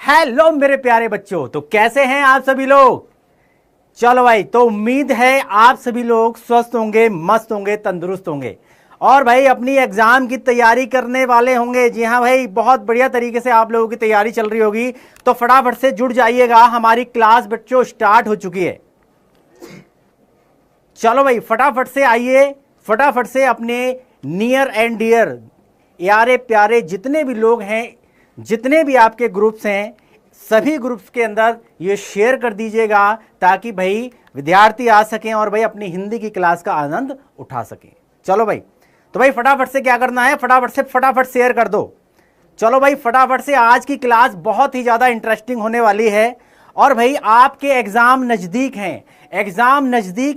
Hello मेरे प्यारे बच्चों, तो कैसे हैं आप सभी लोग। चलो भाई, तो उम्मीद है आप सभी लोग स्वस्थ होंगे, मस्त होंगे, तंदुरुस्त होंगे और भाई अपनी एग्जाम की तैयारी करने वाले होंगे। जी हाँ भाई, बहुत बढ़िया तरीके से आप लोगों की तैयारी चल रही होगी। तो फटाफट से जुड़ जाइएगा, हमारी क्लास बच्चों स्टार्ट हो चुकी है। चलो भाई फटाफट से आइए, फटाफट से अपने नियर एंड डियर यारे प्यारे जितने भी लोग हैं, जितने भी आपके ग्रुप्स हैं, सभी ग्रुप्स के अंदर ये शेयर कर दीजिएगा ताकि भाई विद्यार्थी आ सकें और भाई अपनी हिंदी की क्लास का आनंद उठा सकें। चलो भाई, तो भाई फटाफट से क्या करना है, फटाफट शेयर कर दो। चलो भाई फटाफट से, आज की क्लास बहुत ही ज़्यादा इंटरेस्टिंग होने वाली है। और भाई आपके एग्ज़ाम नज़दीक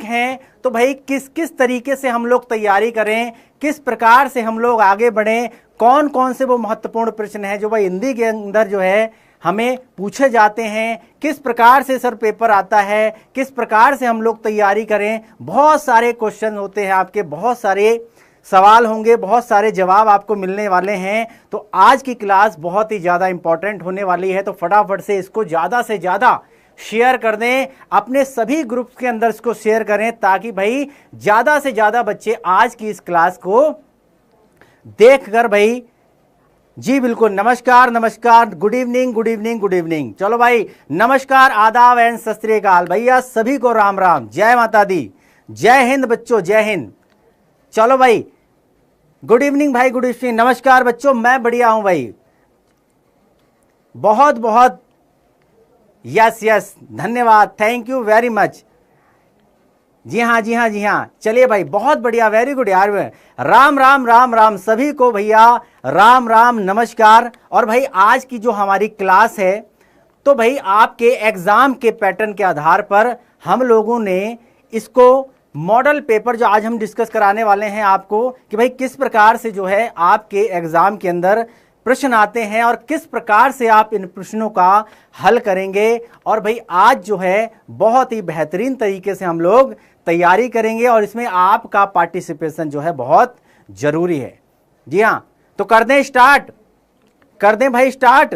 हैं, तो भाई किस किस तरीके से हम लोग तैयारी करें, किस प्रकार से हम लोग आगे बढ़ें, कौन कौन से वो महत्वपूर्ण प्रश्न हैं जो भाई हिंदी के अंदर जो है हमें पूछे जाते हैं, किस प्रकार से सर पेपर आता है, किस प्रकार से हम लोग तैयारी करें। बहुत सारे क्वेश्चन होते हैं आपके, बहुत सारे सवाल होंगे, बहुत सारे जवाब आपको मिलने वाले हैं। तो आज की क्लास बहुत ही ज़्यादा इंपॉर्टेंट होने वाली है। तो फटाफट से इसको ज़्यादा से ज़्यादा शेयर कर दें, अपने सभी ग्रुप्स के अंदर इसको शेयर करें ताकि भाई ज़्यादा से ज़्यादा बच्चे आज की इस क्लास को देखकर भाई, जी बिल्कुल, नमस्कार नमस्कार, good evening good evening good evening. चलो भाई, नमस्कार, आदाब एंड सत श्री अकाल भैया, सभी को राम राम, जय माता दी, जय हिंद बच्चों, जय हिंद। चलो भाई, गुड इवनिंग भाई, गुड इवनिंग, नमस्कार बच्चों, मैं बढ़िया हूं भाई, बहुत बहुत यस यस, धन्यवाद, थैंक यू वेरी मच। जी हाँ जी हाँ जी हाँ, चलिए भाई, बहुत बढ़िया, वेरी गुड यार। राम राम राम राम सभी को भैया, राम राम नमस्कार। और भाई आज की जो हमारी क्लास है, तो भाई आपके एग्जाम के पैटर्न के आधार पर हम लोगों ने इसको मॉडल पेपर जो आज हम डिस्कस कराने वाले हैं आपको, कि भाई किस प्रकार से जो है आपके एग्जाम के अंदर प्रश्न आते हैं और किस प्रकार से आप इन प्रश्नों का हल करेंगे। और भाई आज जो है बहुत ही बेहतरीन तरीके से हम लोग तैयारी करेंगे और इसमें आपका पार्टिसिपेशन जो है बहुत जरूरी है। जी हाँ, तो कर दें स्टार्ट, कर दें भाई स्टार्ट।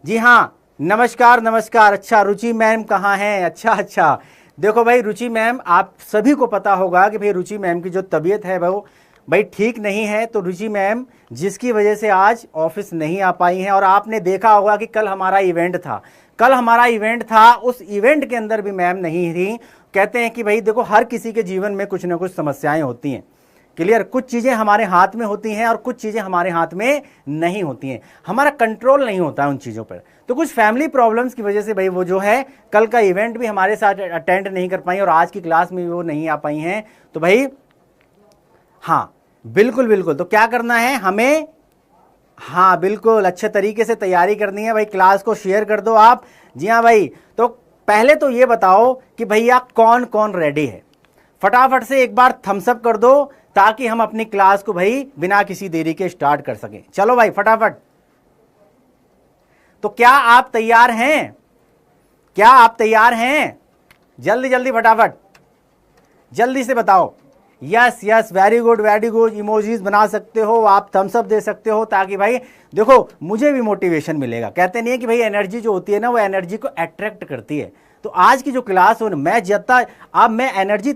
जी हाँ, नमस्कार नमस्कार। अच्छा, रुचि मैम कहाँ हैं? अच्छा, देखो भाई रुचि मैम, आप सभी को पता होगा कि भाई रुचि मैम की जो तबीयत है वो भाई ठीक नहीं है। तो रुचि मैम जिसकी वजह से आज ऑफिस नहीं आ पाई हैं। और आपने देखा होगा कि कल हमारा इवेंट था, उस इवेंट के अंदर भी मैम नहीं थी। कहते हैं कि भाई देखो, हर किसी के जीवन में कुछ ना कुछ समस्याएं होती हैं, क्लियर। कुछ चीज़ें हमारे हाथ में होती हैं और कुछ चीज़ें हमारे हाथ में नहीं होती हैं, हमारा कंट्रोल नहीं होता है उन चीज़ों पर। तो कुछ फैमिली प्रॉब्लम्स की वजह से भाई वो जो है कल का इवेंट भी हमारे साथ अटेंड नहीं कर पाई और आज की क्लास में भी वो नहीं आ पाई हैं। तो भाई हाँ बिल्कुल बिल्कुल, तो क्या करना है हमें, हाँ बिल्कुल अच्छे तरीके से तैयारी करनी है भाई। क्लास को शेयर कर दो आप। जी हाँ भाई, तो पहले तो ये बताओ कि भैया कौन कौन रेडी है, फटाफट से एक बार थम्स अप कर दो ताकि हम अपनी क्लास को भाई बिना किसी देरी के स्टार्ट कर सकें। चलो भाई फटाफट, तो क्या आप तैयार हैं? क्या आप तैयार हैं? जल्दी जल्दी फटाफट जल्दी से बताओ। Yes yes, very good very good, emojis बना सकते हो आप, थम्स अप दे सकते हो ताकि भाई देखो मुझे भी मोटिवेशन मिलेगा। कहते नहीं है कि भाई एनर्जी जो होती है ना वो एनर्जी को अट्रैक्ट करती है। तो आज की जो क्लास हो, मैं एनर्जी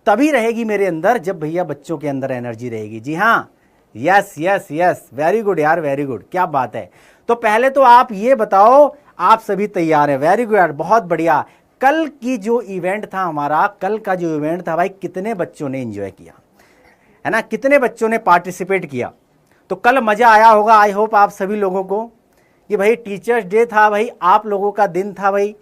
तभी रहेगी मेरे अंदर जब भैया बच्चों के अंदर एनर्जी रहेगी। जी हाँ, yes yes yes, very good यार, वेरी गुड, क्या बात है। तो पहले तो आप ये बताओ, आप सभी तैयार हैं? वेरी गुड यार, बहुत बढ़िया। कल की जो इवेंट था हमारा, कल का जो इवेंट था भाई, कितने बच्चों ने एंजॉय किया है ना, कितने बच्चों ने पार्टिसिपेट किया? तो कल मज़ा आया होगा, आई होप आप सभी लोगों को, कि भाई टीचर्स डे था भाई, आप लोगों का दिन था भाई,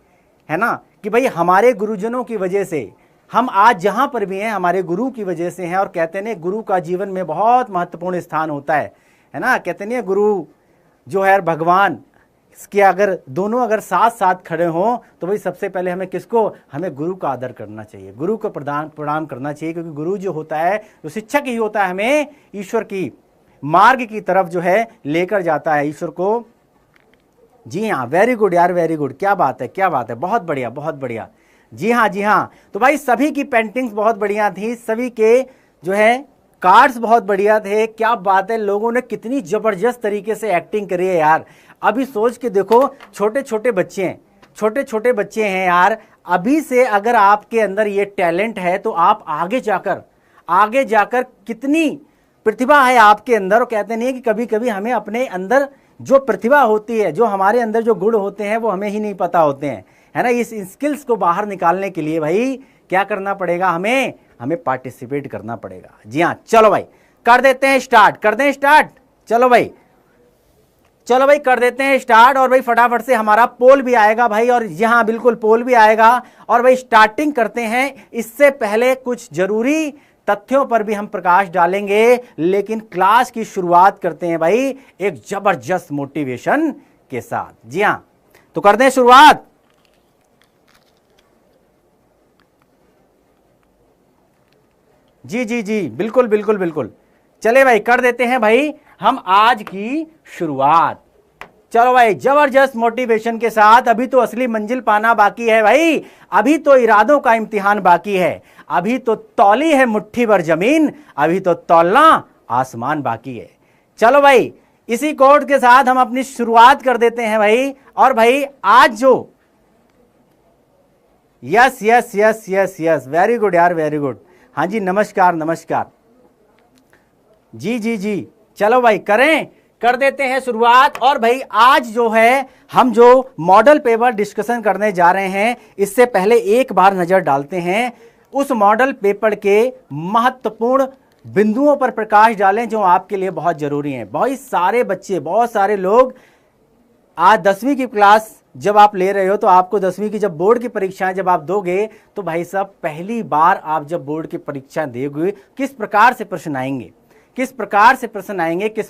है ना, कि भाई हमारे गुरुजनों की वजह से हम आज जहाँ पर भी हैं हमारे गुरु की वजह से हैं। और कहते हैं गुरु का जीवन में बहुत महत्वपूर्ण स्थान होता है ना। कहते नहीं गुरु जो है भगवान, इसके अगर दोनों अगर साथ साथ खड़े हों तो भाई सबसे पहले हमें गुरु का आदर करना चाहिए, गुरु को प्रणाम करना चाहिए, क्योंकि गुरु जो होता है, जो शिक्षक ही होता है, हमें ईश्वर की मार्ग की तरफ जो है लेकर जाता है, ईश्वर को। जी हाँ, वेरी गुड यार, वेरी गुड, क्या बात है, क्या बात है, बहुत बढ़िया बहुत बढ़िया। जी हाँ जी हाँ, तो भाई सभी की पेंटिंग्स बहुत बढ़िया थी, सभी के जो है कार्ड्स बहुत बढ़िया थे, क्या बात है, लोगों ने कितनी जबरदस्त तरीके से एक्टिंग करी है यार। अभी सोच के देखो, छोटे छोटे बच्चे हैं, छोटे छोटे बच्चे हैं यार। अभी से अगर आपके अंदर ये टैलेंट है तो आप आगे जाकर कितनी प्रतिभा है आपके अंदर। और कहते नहीं है कि कभी कभी हमें अपने अंदर जो प्रतिभा होती है, जो हमारे अंदर जो गुण होते हैं, वो हमें ही नहीं पता होते हैं, है ना। इस स्किल्स को बाहर निकालने के लिए भाई क्या करना पड़ेगा, हमें पार्टिसिपेट करना पड़ेगा। जी हाँ, चलो भाई कर देते हैं स्टार्ट, कर दें स्टार्ट। चलो भाई कर देते हैं स्टार्ट। और भाई फटाफट से हमारा पोल भी आएगा भाई, और यहां बिल्कुल पोल भी आएगा। और भाई स्टार्टिंग करते हैं। इससे पहले कुछ जरूरी तथ्यों पर भी हम प्रकाश डालेंगे, लेकिन क्लास की शुरुआत करते हैं भाई एक जबरदस्त मोटिवेशन के साथ। जी हां, तो कर दें शुरुआत। जी बिल्कुल बिल्कुल बिल्कुल। चले भाई कर देते हैं भाई हम आज की शुरुआत। चलो भाई जबरदस्त मोटिवेशन के साथ। अभी तो असली मंजिल पाना बाकी है भाई, अभी तो इरादों का इम्तिहान बाकी है, अभी तो तौली है मुट्ठी भर जमीन, अभी तो तौलना आसमान बाकी है। चलो भाई इसी कोड के साथ हम अपनी शुरुआत कर देते हैं भाई। और भाई आज जो yes yes yes yes yes very good यार, वेरी गुड। हाँ जी, नमस्कार नमस्कार। जी चलो भाई कर देते हैं शुरुआत। और भाई आज जो है हम जो मॉडल पेपर डिस्कशन करने जा रहे हैं, इससे पहले एक बार नजर डालते हैं उस मॉडल पेपर के महत्वपूर्ण बिंदुओं पर प्रकाश डालें जो आपके लिए बहुत जरूरी हैं। बहुत सारे बच्चे, बहुत सारे लोग आज 10वीं की क्लास जब आप ले रहे हो, तो आपको 10वीं की जब बोर्ड की परीक्षाएं जब आप दोगे, तो भाई साहब पहली बार आप जब बोर्ड की परीक्षा दोगे, किस प्रकार से प्रश्न आएंगे, किस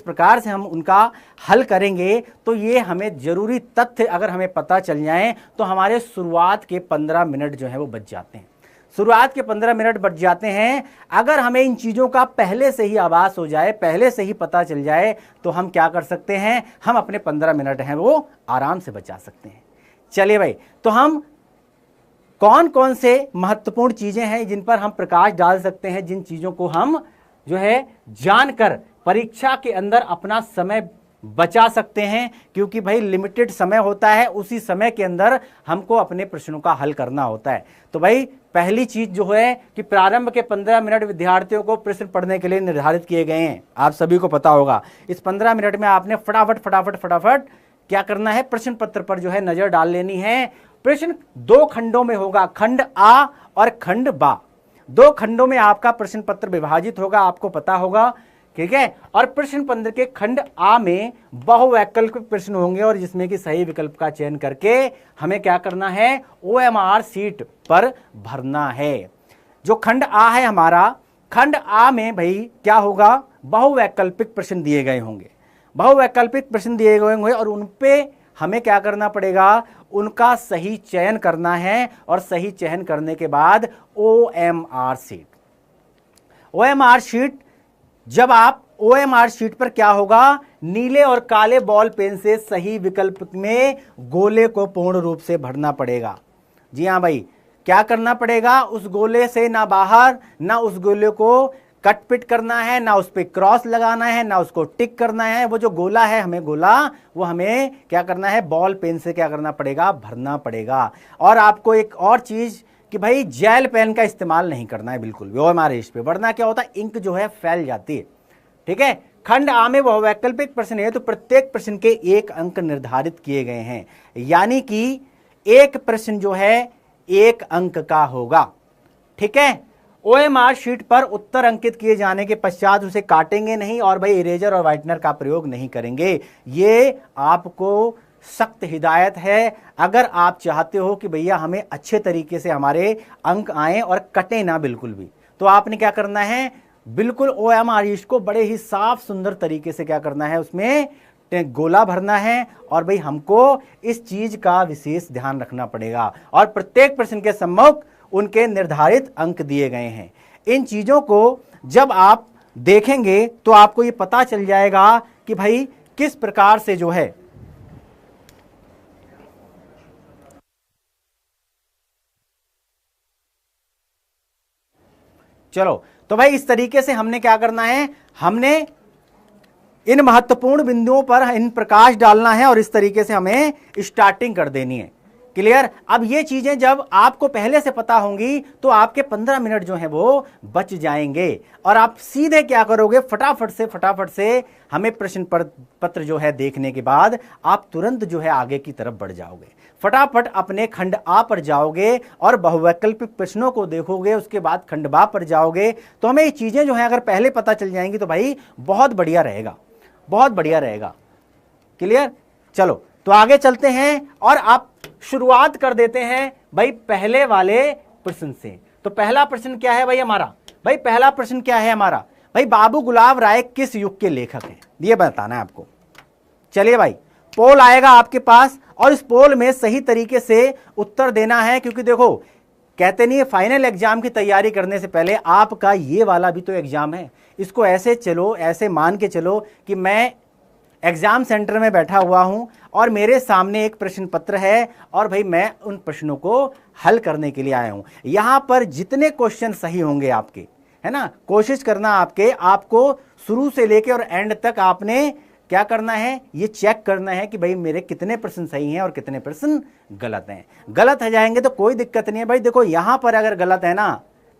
प्रकार से हम उनका हल करेंगे। तो ये हमें जरूरी तथ्य अगर हमें पता चल जाए तो हमारे शुरुआत के 15 मिनट जो है वो बच जाते हैं। शुरुआत के 15 मिनट बच जाते हैं। अगर हमें इन चीज़ों का पहले से ही आभास हो जाए, पहले से ही पता चल जाए, तो हम क्या कर सकते हैं, हम अपने 15 मिनट हैं वो आराम से बचा सकते हैं। चलिए भाई, तो हम कौन कौन से महत्वपूर्ण चीज़ें हैं जिन पर हम प्रकाश डाल सकते हैं, जिन चीज़ों को हम जो है जानकर परीक्षा के अंदर अपना समय बचा सकते हैं। क्योंकि भाई लिमिटेड समय होता है, उसी समय के अंदर हमको अपने प्रश्नों का हल करना होता है। तो भाई पहली चीज जो है कि प्रारंभ के 15 मिनट विद्यार्थियों को प्रश्न पढ़ने के लिए निर्धारित किए गए हैं। आप सभी को पता होगा, इस 15 मिनट में आपने फटाफट क्या करना है, प्रश्न पत्र पर जो है नजर डाल लेनी है। प्रश्न 2 खंडों में होगा, खंड आ और खंड बा। 2 खंडों में आपका प्रश्न पत्र विभाजित होगा, आपको पता होगा, ठीक है। और प्रश्न पत्र के खंड आ में बहुवैकल्पिक प्रश्न होंगे, और जिसमें कि सही विकल्प का चयन करके हमें क्या करना है, OMR शीट पर भरना है। जो खंड आ है हमारा, खंड आ में भाई क्या होगा, बहुवैकल्पिक प्रश्न दिए गए होंगे, बहुवैकल्पिक प्रश्न दिए गए होंगे, और उनपे हमें क्या करना पड़ेगा, उनका सही चयन करना है। और सही चयन करने के बाद OMR शीट, जब आप OMR शीट पर क्या होगा, नीले और काले बॉल पेन से सही विकल्प में गोले को पूर्ण रूप से भरना पड़ेगा। जी हाँ भाई, क्या करना पड़ेगा, उस गोले से ना बाहर, ना उस गोले को कट पिट करना है, ना उस पर क्रॉस लगाना है, ना उसको टिक करना है। वो जो गोला है, वो हमें क्या करना है, बॉल पेन से क्या करना पड़ेगा, भरना पड़ेगा। और आपको एक और चीज कि भाई जेल पेन का इस्तेमाल नहीं करना है बिल्कुल भी OMR शीट पे, वरना क्या होता है, इंक जो है फैल जाती है, ठीक है। खंड आ में वह वैकल्पिक प्रश्न है, तो प्रत्येक प्रश्न के 1 अंक निर्धारित किए गए हैं, यानी कि एक प्रश्न जो है 1 अंक का होगा, ठीक है। OMR शीट पर उत्तर अंकित किए जाने के पश्चात उसे काटेंगे नहीं, और भाई इरेजर और व्हाइटनर का प्रयोग नहीं करेंगे। ये आपको सख्त हिदायत है। अगर आप चाहते हो कि भैया हमें अच्छे तरीके से हमारे अंक आए और कटे ना बिल्कुल भी, तो आपने क्या करना है, बिल्कुल OMR शीट को बड़े ही साफ सुंदर तरीके से क्या करना है, उसमें गोला भरना है। और भाई हमको इस चीज का विशेष ध्यान रखना पड़ेगा, और प्रत्येक प्रश्न के सम्मुख उनके निर्धारित अंक दिए गए हैं। इन चीजों को जब आप देखेंगे तो आपको ये पता चल जाएगा कि भाई किस प्रकार से जो है चलो, तो भाई इस तरीके से हमने क्या करना है, हमने इन महत्वपूर्ण बिंदुओं पर इन प्रकाश डालना है और इस तरीके से हमें स्टार्टिंग कर देनी है। क्लियर। अब ये चीजें जब आपको पहले से पता होंगी तो आपके 15 मिनट जो है वो बच जाएंगे और आप सीधे क्या करोगे, फटाफट से हमें प्रश्न पत्र जो है देखने के बाद आप तुरंत जो है आगे की तरफ बढ़ जाओगे, फटाफट अपने खंड आ पर जाओगे और बहुवैकल्पिक प्रश्नों को देखोगे, उसके बाद खंड बा पर जाओगे। तो हमें ये चीजें जो है अगर पहले पता चल जाएंगी तो भाई बहुत बढ़िया रहेगा, बहुत बढ़िया रहेगा। क्लियर। चलो तो आगे चलते हैं और आप शुरुआत कर देते हैं भाई पहले वाले प्रश्न से। तो पहला प्रश्न क्या है भाई हमारा, भाई पहला प्रश्न क्या है हमारा, भाई बाबू गुलाब राय किस युग के लेखक हैं, ये बताना है आपको। चलिए भाई पोल आएगा आपके पास और इस पोल में सही तरीके से उत्तर देना है, क्योंकि देखो कहते नहीं है फाइनल एग्जाम की तैयारी करने से पहले आपका ये वाला भी तो एग्जाम है। इसको ऐसे चलो, ऐसे मान के चलो कि मैं एग्जाम सेंटर में बैठा हुआ हूं और मेरे सामने एक प्रश्न पत्र है और भाई मैं उन प्रश्नों को हल करने के लिए आया हूं। यहां पर जितने क्वेश्चन सही होंगे आपके, है ना, कोशिश करना आपको शुरू से लेके और एंड तक आपने क्या करना है, ये चेक करना है कि भाई मेरे कितने प्रश्न सही हैं और कितने प्रश्न गलत हैं। गलत हो जाएंगे तो कोई दिक्कत नहीं है भाई। देखो यहां पर अगर गलत है ना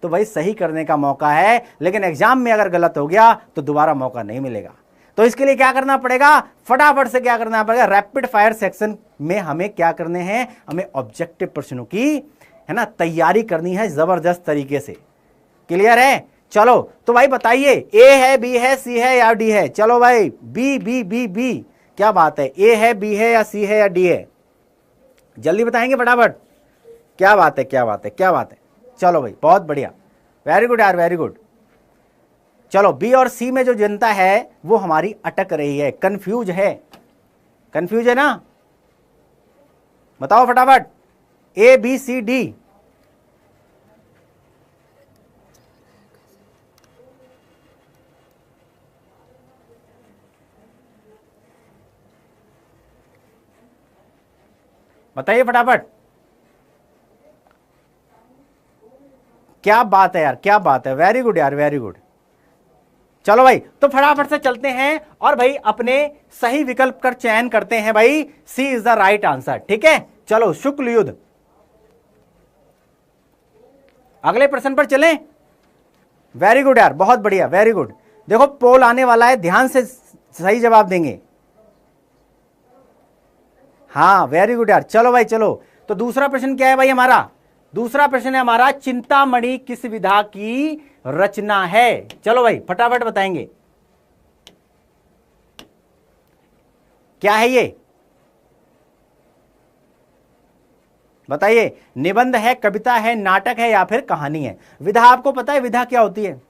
तो भाई सही करने का मौका है, लेकिन एग्जाम में अगर गलत हो गया तो दोबारा मौका नहीं मिलेगा। तो इसके लिए क्या करना पड़ेगा, फटाफट से क्या करना पड़ेगा, रैपिड फायर सेक्शन में हमें क्या करने हैं, हमें ऑब्जेक्टिव प्रश्नों की, है ना, तैयारी करनी है जबरदस्त तरीके से। क्लियर है। चलो तो भाई बताइए ए है, बी है, सी है या डी है। चलो भाई बी बी बी बी, क्या बात है, ए है, बी है या सी है या डी है, जल्दी बताएंगे फटाफट। क्या बात है, क्या बात है, क्या बात है। चलो भाई बहुत बढ़िया, वेरी गुड यार, वेरी गुड। चलो बी और सी में जो जनता है वो हमारी अटक रही है, कंफ्यूज है, कंफ्यूज है ना, बताओ फटाफट। ए बी सी डी, बताइए फटाफट। क्या बात है यार, क्या बात है, वेरी गुड यार, वेरी गुड। चलो भाई तो फटाफट से चलते हैं और भाई अपने सही विकल्प का चयन करते हैं। भाई सी इज द राइट आंसर। ठीक है, चलो शुक्ल युद्ध, अगले प्रश्न पर चलें। वेरी गुड यार, बहुत बढ़िया, वेरी गुड। देखो पोल आने वाला है, ध्यान से सही जवाब देंगे। हाँ वेरी गुड यार। चलो भाई चलो, तो दूसरा प्रश्न क्या है भाई हमारा, दूसरा प्रश्न है हमारा चिंतामणि किस विधा की रचना है। चलो भाई फटाफट बताएंगे क्या है ये, बताइए। निबंध है, कविता है, नाटक है या फिर कहानी है। विधा आपको पता है विधा क्या होती है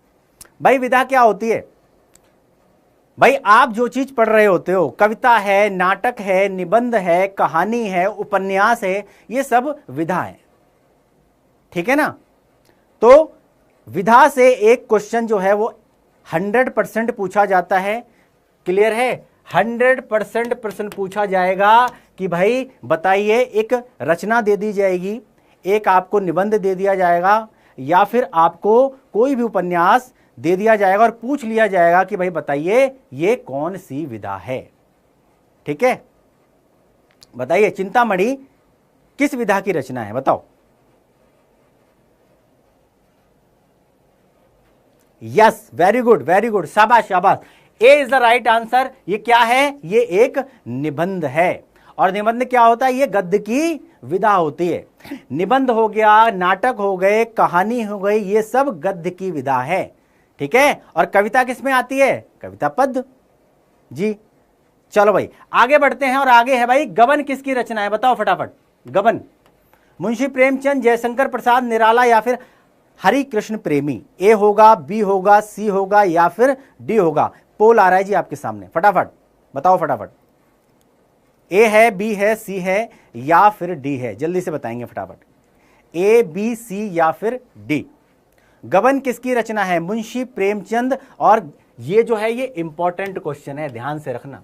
भाई, विधा क्या होती है भाई, आप जो चीज पढ़ रहे होते हो, कविता है, नाटक है, निबंध है, कहानी है, उपन्यास है, ये सब विधा है। ठीक है ना। तो विधा से एक क्वेश्चन जो है वो 100% पूछा जाता है। क्लियर है, 100% प्रश्न पूछा जाएगा कि भाई बताइए, एक रचना दे दी जाएगी, एक आपको निबंध दे दिया जाएगा या फिर आपको कोई भी उपन्यास दे दिया जाएगा और पूछ लिया जाएगा कि भाई बताइए ये कौन सी विधा है। ठीक है, बताइए चिंतामणि किस विधा की रचना है, बताओ। Yes very good, very good, शाबाश शाबाश, ए इज द राइट आंसर। ये क्या है, ये एक निबंध है। और निबंध क्या होता है, ये गद्य की विधा होती है। निबंध हो गया, नाटक हो गए, कहानी हो गई, ये सब गद्य की विधा है। ठीक है, और कविता किसमें आती है, कविता पद जी। चलो भाई आगे बढ़ते हैं और आगे है भाई गबन किसकी रचना है, बताओ फटाफट। गबन मुंशी प्रेमचंद, जयशंकर प्रसाद निराला या फिर हरि कृष्ण प्रेमी। ए होगा, बी होगा, सी होगा या फिर डी होगा। पोल आ रहा है जी आपके सामने, फटाफट बताओ फटाफट। ए है, बी है, सी है या फिर डी है, जल्दी से बताएंगे फटाफट। ए बी सी या फिर डी। गबन किसकी रचना है, मुंशी प्रेमचंद। और ये जो है ये इंपॉर्टेंट क्वेश्चन है, ध्यान से रखना,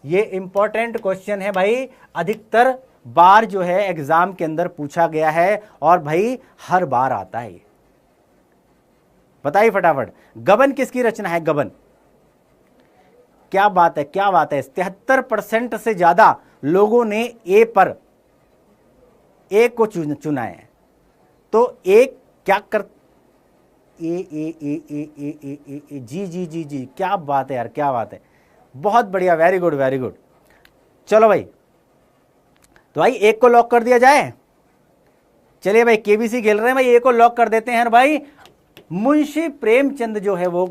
ये इंपॉर्टेंट क्वेश्चन है भाई, अधिकतर बार जो है एग्जाम के अंदर पूछा गया है और भाई हर बार आता है। बताइए फटाफट, गबन किसकी रचना है? गबन, क्या बात है, क्या बात है। 73% से ज्यादा लोगों ने ए पर, ए को चुना है। तो ए क्या कर, ए जी जी जी जी, क्या बात है यार, क्या बात है, बहुत बढ़िया, वेरी गुड वेरी गुड। चलो भाई, तो भाई एक को लॉक कर दिया जाए। चलिए भाई, केबीसी खेल रहे हैं भाई, एक को लॉक कर देते हैं भाई। मुंशी प्रेमचंद जो है वो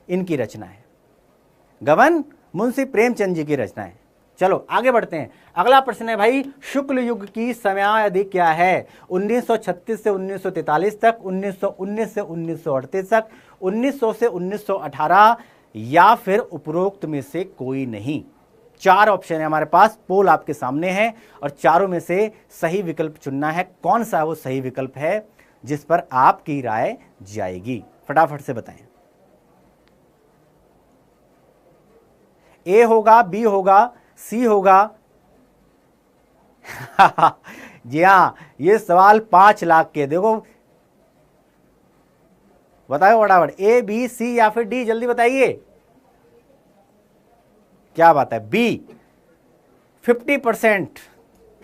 इनकी रचना है, गबन मुंशी प्रेमचंद जी की रचना है। चलो आगे बढ़ते हैं। अगला प्रश्न है भाई, शुक्ल युग की समयावधि क्या है? 1936 से 1943 तक, 1919 से 1938 तक, 1900 से 1918, या फिर उपरोक्त में से कोई नहीं। 4 ऑप्शन है हमारे पास, पोल आपके सामने है और चारों में से सही विकल्प चुनना है। कौन सा वो सही विकल्प है जिस पर आपकी राय जाएगी? फटाफट से बताएं। ए होगा, बी होगा, सी होगा? जी हाँ, ये सवाल 5 लाख के, देखो बताओ फटाफट, ए बी सी या फिर डी, जल्दी बताइए। क्या बात है, बी। 50%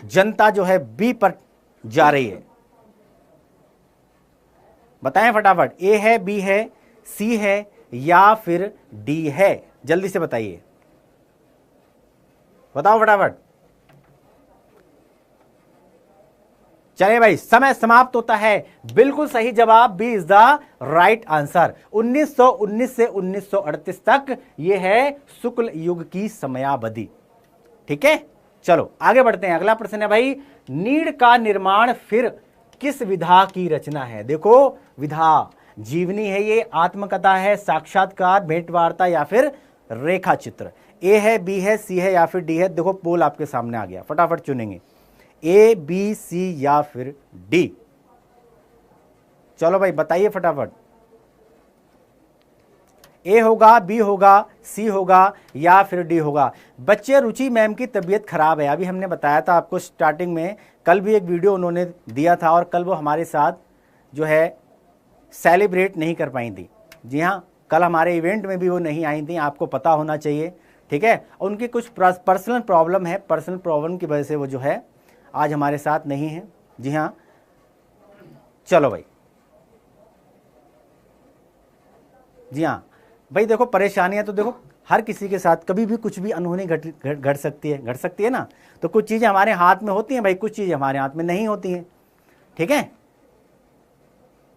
जनता जो है बी पर जा रही है। बताएं फटाफट, ए है, बी है, सी है या फिर डी है? जल्दी से बताइए, बताओ फटाफट। चलिए भाई, समय समाप्त होता है। बिल्कुल सही जवाब, B is the right answer. 1919 से 1938 तक यह है शुक्ल युग की समयावधि। ठीक है, चलो आगे बढ़ते हैं। अगला प्रश्न है भाई, नीड़ का निर्माण फिर किस विधा की रचना है? देखो विधा, जीवनी है ये, आत्मकथा है, साक्षात्कार, भेंटवार्ता या फिर रेखा चित्र? ए है, बी है, सी है या फिर डी है? देखो पोल आपके सामने आ गया, फटाफट चुनेंगे, ए बी सी या फिर डी। चलो भाई बताइए फटाफट, ए होगा, बी होगा, सी होगा या फिर डी होगा? बच्चे, रुचि मैम की तबीयत खराब है, अभी हमने बताया था आपको स्टार्टिंग में, कल भी एक वीडियो उन्होंने दिया था और कल वो हमारे साथ जो है सेलिब्रेट नहीं कर पाई थी। जी हाँ, कल हमारे इवेंट में भी वो नहीं आई थी, आपको पता होना चाहिए। ठीक है, उनकी कुछ पर्सनल प्रॉब्लम है, पर्सनल प्रॉब्लम की वजह से वो जो है आज हमारे साथ नहीं है। जी हाँ, चलो भाई, जी हाँ भाई, देखो परेशानियां तो देखो हर किसी के साथ कभी भी कुछ भी अनहोनी घट सकती है ना। तो कुछ चीज़ें हमारे हाथ में होती हैं भाई, कुछ चीज़ें हमारे हाथ में नहीं होती हैं। ठीक है,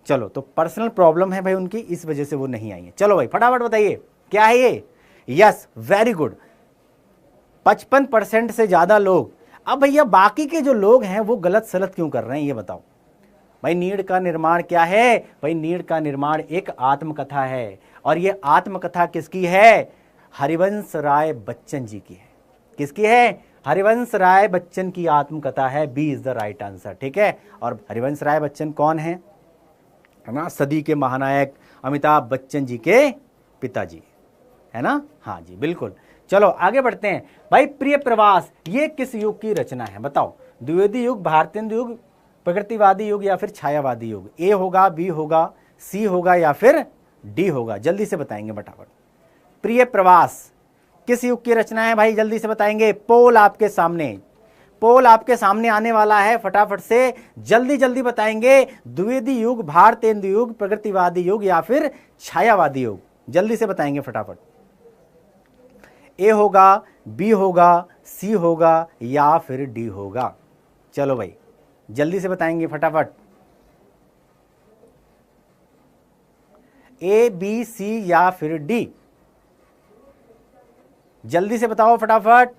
चलो, तो पर्सनल प्रॉब्लम है भाई उनकी, इस वजह से वो नहीं आई है। चलो भाई फटाफट बताइए क्या है ये? यस, वेरी गुड, 55% से ज़्यादा लोग। अब भैया बाकी के जो लोग हैं वो गलत सलत क्यों कर रहे हैं, ये बताओ भाई। नीड़ का निर्माण क्या है भाई? नीड़ का निर्माण एक आत्मकथा है, और ये आत्मकथा किसकी है? हरिवंश राय बच्चन जी की है। किसकी है? हरिवंश राय बच्चन की आत्मकथा है। B is the right answer. ठीक है, और हरिवंश राय बच्चन कौन है ना? सदी के महानायक अमिताभ बच्चन जी के पिताजी, है ना? हाँ जी बिल्कुल। चलो आगे बढ़ते हैं भाई। प्रिय प्रवास ये किस युग की रचना है? बताओ, द्विवेदी युग, भारतेंदु युग, प्रगतिवादी युग या फिर छायावादी युग? ए होगा, बी होगा, सी होगा या फिर डी होगा? जल्दी से बताएंगे फटाफट। प्रिय प्रवास किस युग की रचना है भाई? जल्दी से बताएंगे। पोल आपके सामने, पोल आपके सामने आने वाला है, फटाफट से जल्दी जल्दी बताएंगे। द्विवेदी युग, भारतेंदु युग, प्रगतिवादी युग या फिर छायावादी युग? जल्दी से बताएंगे फटाफट। ए होगा, बी होगा, सी होगा या फिर डी होगा? चलो भाई जल्दी से बताएंगे फटाफट। ए बी सी या फिर डी? जल्दी से बताओ फटाफट।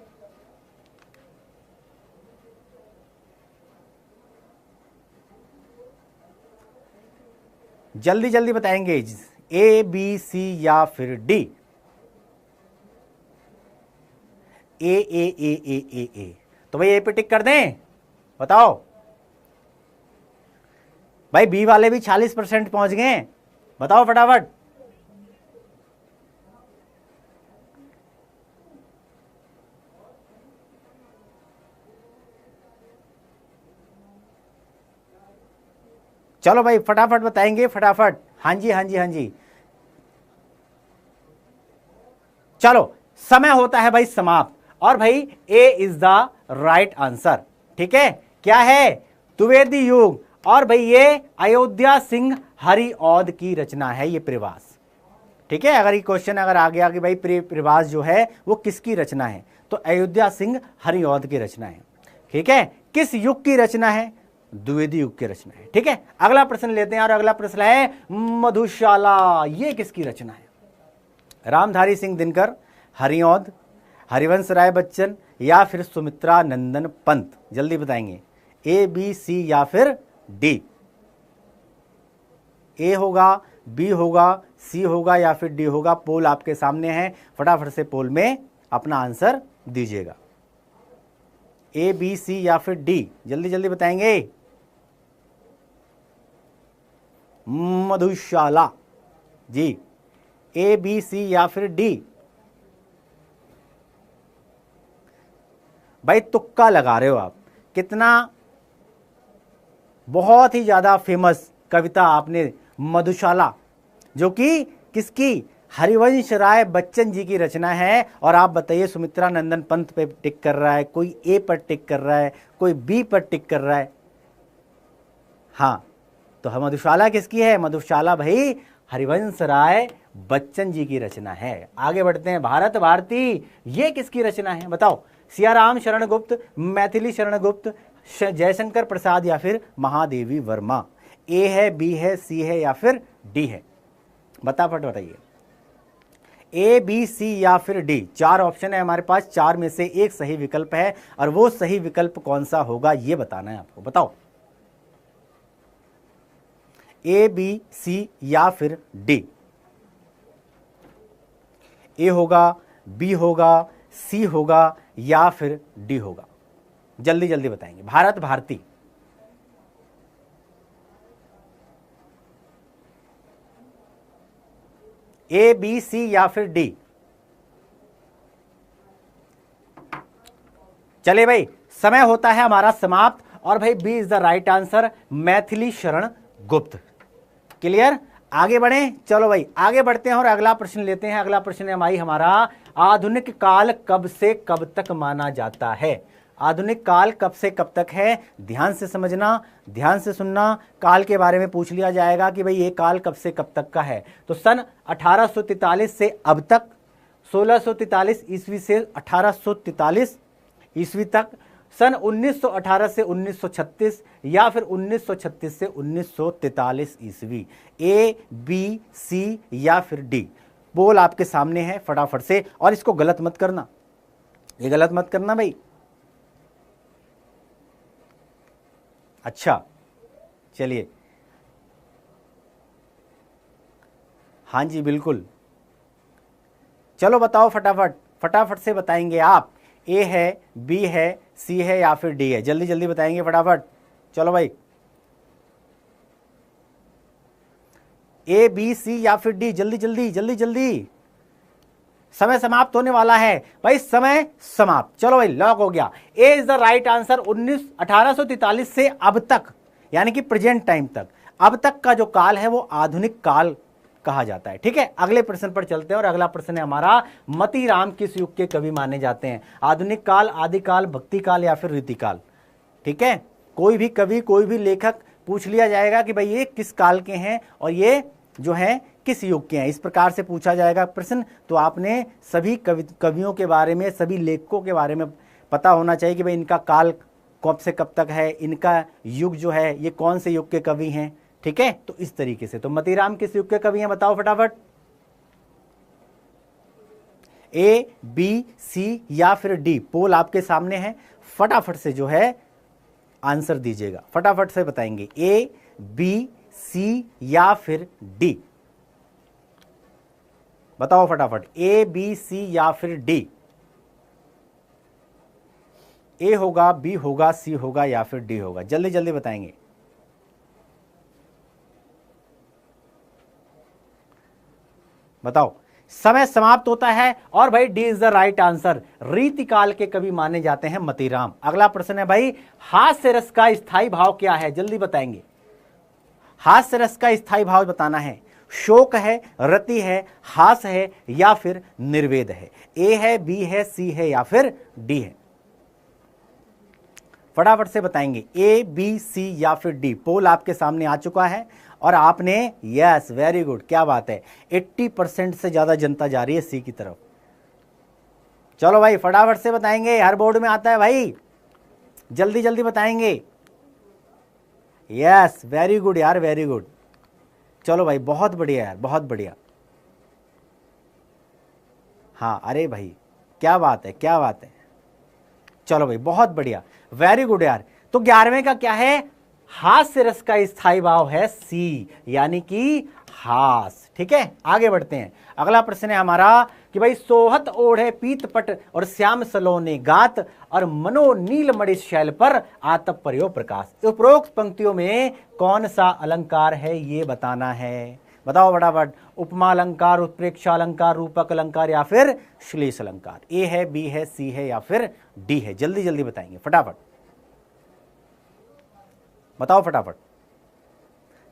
जल्दी जल्दी बताएंगे, ए बी सी या फिर डी? ए। तो भाई ए पे टिक कर दें, बताओ भाई। बी वाले भी 40% पहुंच गए, बताओ फटाफट। चलो भाई फटाफट बताएंगे, फटाफट। हाँ जी हाँ जी हाँ जी, चलो समय होता है भाई समाप्त, और भाई ए इज द राइट आंसर। ठीक है, क्या है? द्विवेदी युग, और भाई ये अयोध्या सिंह हरिऔध की रचना है ये प्रवास। ठीक है, अगर ये क्वेश्चन अगर आ गया कि भाई प्रवास जो है वो किसकी रचना है, तो अयोध्या सिंह हरिऔध की रचना है। ठीक है, किस युग की रचना है? द्विवेदी युग की रचना है। ठीक है, अगला प्रश्न लेते हैं, और अगला प्रश्न है मधुशाला, ये किसकी रचना है? रामधारी सिंह दिनकर, हरिऔध, हरिवंश राय बच्चन, या फिर सुमित्रा नंदन पंत? जल्दी बताएंगे, ए बी सी या फिर डी? ए होगा, बी होगा, सी होगा या फिर डी होगा? पोल आपके सामने है, फटाफट से पोल में अपना आंसर दीजिएगा। ए बी सी या फिर डी, जल्दी जल्दी बताएंगे। मधुशाला जी, ए बी सी या फिर डी? भाई तुक्का लगा रहे हो आप, कितना बहुत ही ज्यादा फेमस कविता आपने मधुशाला, जो कि किसकी? हरिवंश राय बच्चन जी की रचना है। और आप बताइए, सुमित्रा नंदन पंत पे टिक कर रहा है, कोई ए पर टिक कर रहा है, कोई बी पर टिक कर रहा है। हाँ, तो हम मधुशाला किसकी है? मधुशाला भाई हरिवंश राय बच्चन जी की रचना है। आगे बढ़ते हैं, भारत भारती, ये किसकी रचना है? बताओ, सियाराम शरण गुप्त, मैथिली शरण गुप्त, जयशंकर प्रसाद या फिर महादेवी वर्मा? ए है, बी है, सी है या फिर डी है? फटाफट बताइए, ए बी सी या फिर डी? चार ऑप्शन है हमारे पास, चार में से एक सही विकल्प है, और वो सही विकल्प कौन सा होगा ये बताना है आपको। बताओ, ए बी सी या फिर डी? ए होगा, बी होगा, सी होगा या फिर डी होगा? जल्दी जल्दी बताएंगे। Bharat Bharati, A B C या फिर डी? चले भाई, समय होता है हमारा समाप्त, और भाई B is the right answer, Maithili Sharan Gupt. Clear, आगे बढ़े। चलो भाई आगे बढ़ते हैं और अगला प्रश्न लेते हैं। अगला प्रश्न है भाई हमारा, आधुनिक काल कब से कब तक माना जाता है? आधुनिक काल कब से कब तक है? ध्यान से समझना, ध्यान से सुनना। काल के बारे में पूछ लिया जाएगा कि भाई ये काल कब से कब तक का है, तो सन 1843 से अब तक, 1643 ईस्वी से 1843 ईस्वी तक, सन 1918 से 1936 या फिर 1936 से 1943 ईस्वी? ए बी सी या फिर डी? बोल आपके सामने है, फटाफट से, और इसको गलत मत करना, ये गलत मत करना भाई। अच्छा चलिए, हाँ जी बिल्कुल, चलो बताओ फटाफट, फटाफट से बताएंगे आप। ए है, बी है, सी है या फिर डी है? जल्दी जल्दी बताएंगे फटाफट, चलो भाई। ए बी सी या फिर डी? जल्दी जल्दी जल्दी जल्दी, समय समाप्त होने वाला है भाई, समय समाप्त। चलो भाई, लॉक हो गया, ए इज द राइट आंसर। 1843 से अब तक, यानी कि प्रेजेंट टाइम तक, अब तक का जो काल है वो आधुनिक काल कहा जाता है। ठीक है, अगले प्रश्न पर चलते हैं, और अगला प्रश्न है हमारा, मतीराम किस युग के कवि माने जाते हैं? आधुनिक काल, आदिकाल, भक्ति काल या फिर रीतिकाल? ठीक है, कोई भी कवि, कोई भी लेखक पूछ लिया जाएगा कि भाई ये किस काल के हैं और ये जो है किस युग के हैं, इस प्रकार से पूछा जाएगा प्रश्न। तो आपने सभी कवियों के बारे में, सभी लेखकों के बारे में पता होना चाहिए कि भाई इनका काल कब से कब तक है, इनका युग जो है ये कौन से युग के कवि हैं। ठीक है, तो इस तरीके से, तो मतीराम किस युग के कवि हैं? बताओ फटाफट, ए बी सी या फिर डी? पोल आपके सामने है, फटाफट से जो है आंसर दीजिएगा, फटाफट से बताएंगे, ए बी सी या फिर डी? बताओ फटाफट, ए बी सी या फिर डी? ए होगा, बी होगा, सी होगा या फिर डी होगा? जल्दी जल्दी बताएंगे। बताओ, समय समाप्त होता है, और भाई D is the right answer. रीतिकाल के कवि माने जाते हैं मतीराम। अगला प्रश्न है भाई, हास्य रस का स्थायी भाव क्या है? जल्दी बताएंगे, हास्य रस का स्थायी भाव बताना है। शोक है, रति है, हास है या फिर निर्वेद है? ए है, बी है, सी है या फिर डी है? फटाफट से बताएंगे, ए, बी, सी या फिर डी। पोल आपके सामने आ चुका है और आपने यस, वेरी गुड, क्या बात है, 80% से ज्यादा जनता जा रही है सी की तरफ। चलो भाई फटाफट से बताएंगे, हर बोर्ड में आता है भाई, जल्दी जल्दी बताएंगे। यस, वेरी गुड यार, वेरी गुड। चलो भाई, बहुत बढ़िया यार, बहुत बढ़िया। हाँ, अरे भाई क्या बात है, क्या बात है। चलो भाई, बहुत बढ़िया, वेरी गुड यार। तो 11वें का क्या है? हास्य रस का स्थायी भाव है सी, यानी कि हास। ठीक है, आगे बढ़ते हैं। अगला प्रश्न है हमारा कि भाई सोहत ओढ़े पीत पट और श्याम सलोने गात और मनो नील मणि शैल पर आतप पर्यो प्रकाश। उपरोक्त पंक्तियों में कौन सा अलंकार है ये बताना है, बताओ फटाफट। उपमा अलंकार, उत्प्रेक्षा अलंकार, रूपक अलंकार या फिर श्लेष अलंकार? ए है, बी है, सी है या फिर डी है? जल्दी जल्दी बताएंगे, फटाफट बताओ, फटाफट।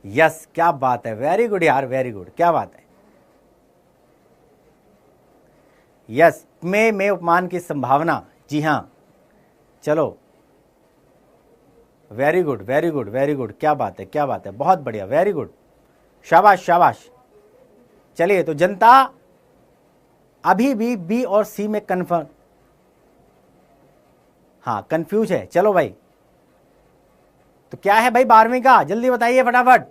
यस, क्या बात है, वेरी गुड यार, वेरी गुड, क्या बात है। यस, में उपमान की संभावना, जी हां, चलो, very good, very good, very good, क्या बात है, क्या बात है, बहुत बढ़िया, वेरी गुड, शाबाश शाबाश। चलिए, तो जनता अभी भी बी और सी में कन्फर्म, हाँ कंफ्यूज है। चलो भाई, तो क्या है भाई 12वीं का, जल्दी बताइए फटाफट।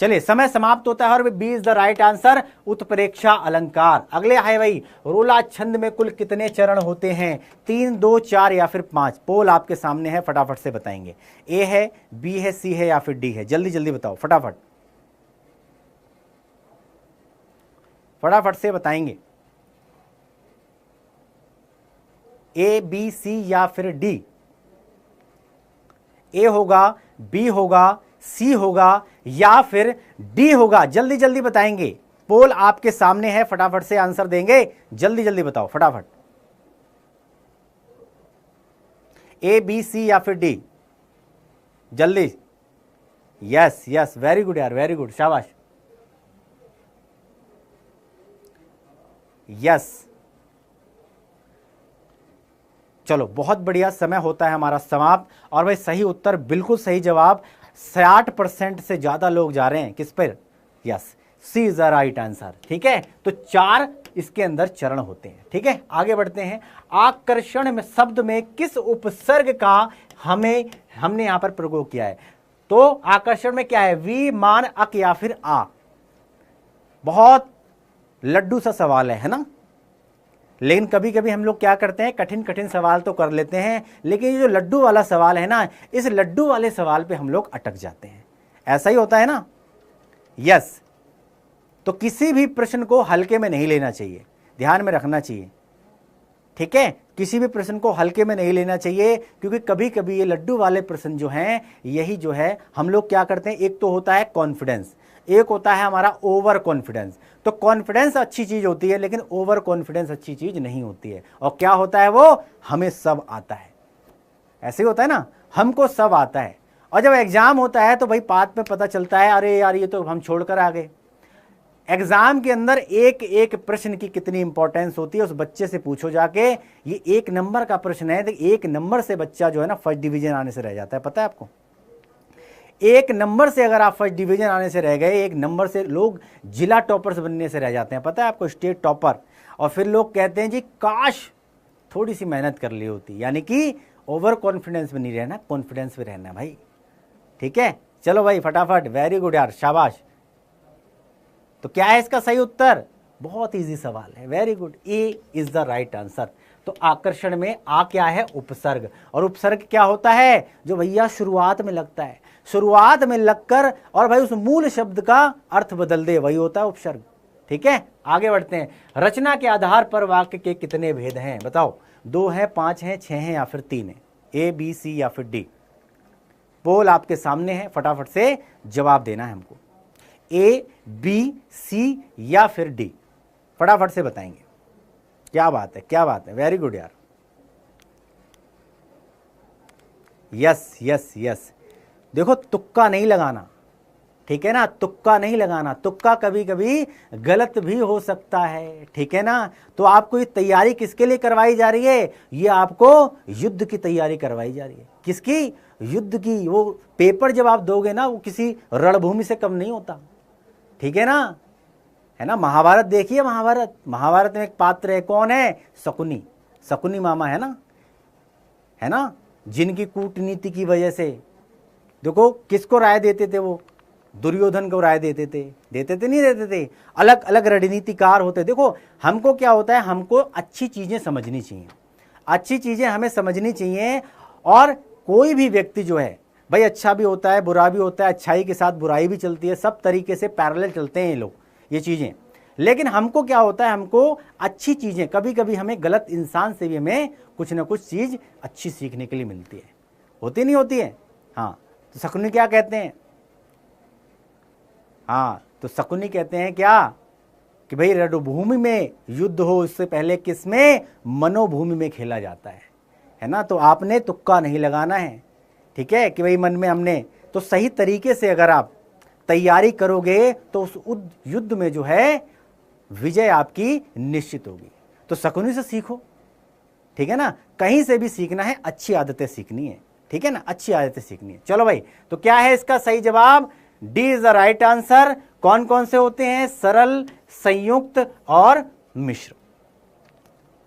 चलिए, समय समाप्त होता है और B is the right answer, उत्प्रेक्षा अलंकार। अगले है भाई, रोला छंद में कुल कितने चरण होते हैं? 3, 2, 4 या फिर 5? पोल आपके सामने है, फटाफट से बताएंगे। ए है, बी है, सी है या फिर डी है? जल्दी जल्दी बताओ, फटाफट फटाफट से बताएंगे। ए, बी, सी या फिर डी? ए होगा, बी होगा, सी होगा या फिर डी होगा? जल्दी जल्दी बताएंगे, पोल आपके सामने है, फटाफट से आंसर देंगे, जल्दी जल्दी बताओ फटाफट। ए, बी, सी या फिर डी? जल्दी। यस यस, वेरी गुड यार, वेरी गुड, शाबाश। यस, चलो बहुत बढ़िया, समय होता है हमारा समाप्त। और भाई सही उत्तर, बिल्कुल सही जवाब, 60% से ज्यादा लोग जा रहे हैं किस पर? Yes, C is the right answer. ठीक है, तो 4 इसके अंदर चरण होते हैं। ठीक है, आगे बढ़ते हैं। आकर्षण में शब्द में किस उपसर्ग का हमने यहां पर प्रयोग किया है? तो आकर्षण में क्या है? वी, मान, अक या फिर आ? बहुत लड्डू सा सवाल है ना? लेकिन कभी कभी हम लोग क्या करते हैं, कठिन कठिन सवाल तो कर लेते हैं, लेकिन ये जो लड्डू वाला सवाल है ना, इस लड्डू वाले सवाल पे हम लोग अटक जाते हैं। ऐसा ही होता है ना? यस, तो किसी भी प्रश्न को हल्के में नहीं लेना चाहिए, ध्यान में रखना चाहिए। ठीक है, किसी भी प्रश्न को हल्के में नहीं लेना चाहिए, क्योंकि कभी कभी ये लड्डू वाले प्रश्न जो हैं, यही जो है हम लोग क्या करते हैं, एक तो होता है कॉन्फिडेंस, एक होता है हमारा ओवर कॉन्फिडेंस। तो कॉन्फिडेंस अच्छी चीज होती है, लेकिन ओवर कॉन्फिडेंस अच्छी चीज नहीं होती है। और क्या होता है वो? हमें सब आता है, ऐसे ही होता है ना, हमको सब आता है। और जब एग्जाम होता है तो भाई बाद में पता चलता है, अरे यार ये तो हम छोड़कर आ गए। एग्जाम के अंदर एक एक प्रश्न की कितनी इंपॉर्टेंस होती है, उस बच्चे से पूछो जाके। ये 1 नंबर का प्रश्न है, तो 1 नंबर से बच्चा जो है ना फर्स्ट डिवीजन आने से रह जाता है, पता है आपको? 1 नंबर से अगर आप फर्स्ट डिवीजन आने से रह गए, 1 नंबर से लोग जिला टॉपर्स बनने से रह जाते हैं, पता है आपको, स्टेट टॉपर। और फिर लोग कहते हैं जी काश थोड़ी सी मेहनत कर ली होती। यानी कि ओवर कॉन्फिडेंस में नहीं रहना, कॉन्फिडेंस में रहना भाई। ठीक है, चलो भाई फटाफट, वेरी गुड यार, शाबाश। तो क्या है इसका सही उत्तर? बहुत इजी सवाल है, very good, A is the right answer. तो आकर्षण में आ क्या है? उपसर्ग। और उपसर्ग क्या होता है? जो भैया शुरुआत में लगता है, शुरुआत में लगकर और भाई उस मूल शब्द का अर्थ बदल दे, वही होता है उपसर्ग। ठीक है, आगे बढ़ते हैं। रचना के आधार पर वाक्य के कितने भेद हैं? बताओ, 2 हैं, 5 हैं, 6 हैं या फिर 3 हैं? ए, बी, सी या फिर डी? पोल आपके सामने है, फटाफट से जवाब देना है हमको। ए, बी, सी या फिर डी? फटाफट से बताएंगे। क्या बात है, क्या बात है, वेरी गुड यार। यस यस यस, देखो तुक्का नहीं लगाना, ठीक है ना, तुक्का नहीं लगाना, तुक्का कभी कभी गलत भी हो सकता है, ठीक है ना। तो आपको ये तैयारी किसके लिए करवाई जा रही है, ये आपको युद्ध की तैयारी करवाई जा रही है। किसकी, युद्ध की। वो पेपर जब आप दोगे ना, वो किसी रणभूमि से कम नहीं होता, ठीक है ना, है ना। महाभारत देखिए, महाभारत, महाभारत में एक पात्र है, कौन है, शकुनी, शकुनी मामा, है ना, जिनकी कूटनीति की वजह से देखो किसको राय देते थे, वो दुर्योधन को राय देते थे नहीं देते थे, अलग अलग रणनीतिकार होते। देखो हमको क्या होता है, हमको अच्छी चीजें समझनी चाहिए, अच्छी चीजें हमें समझनी चाहिए। और कोई भी व्यक्ति जो है भाई, अच्छा भी होता है बुरा भी होता है, अच्छाई के साथ बुराई भी चलती है, सब तरीके से पैरेलल चलते हैं ये लोग, ये चीजें। लेकिन हमको क्या होता है, हमको अच्छी चीजें, कभी कभी हमें गलत इंसान से भी हमें कुछ ना कुछ चीज अच्छी सीखने के लिए मिलती है, होती नहीं होती है। हाँ, तो शकुनी क्या कहते हैं, हाँ, तो शकुनी कहते हैं क्या कि भाई रणभूमि में युद्ध हो उससे पहले किस में, मनोभूमि में खेला जाता है ना। तो आपने तुक्का नहीं लगाना है, ठीक है, कि भाई मन में हमने, तो सही तरीके से अगर आप तैयारी करोगे तो उस युद्ध में जो है विजय आपकी निश्चित होगी। तो शकुनी से सीखो, ठीक है ना, कहीं से भी सीखना है, अच्छी आदतें सीखनी है, ठीक है ना, अच्छी आदतें सीखनी है। चलो भाई, तो क्या है इसका सही जवाब, D is the right answer. कौन कौन से होते हैं, सरल, संयुक्त और मिश्र,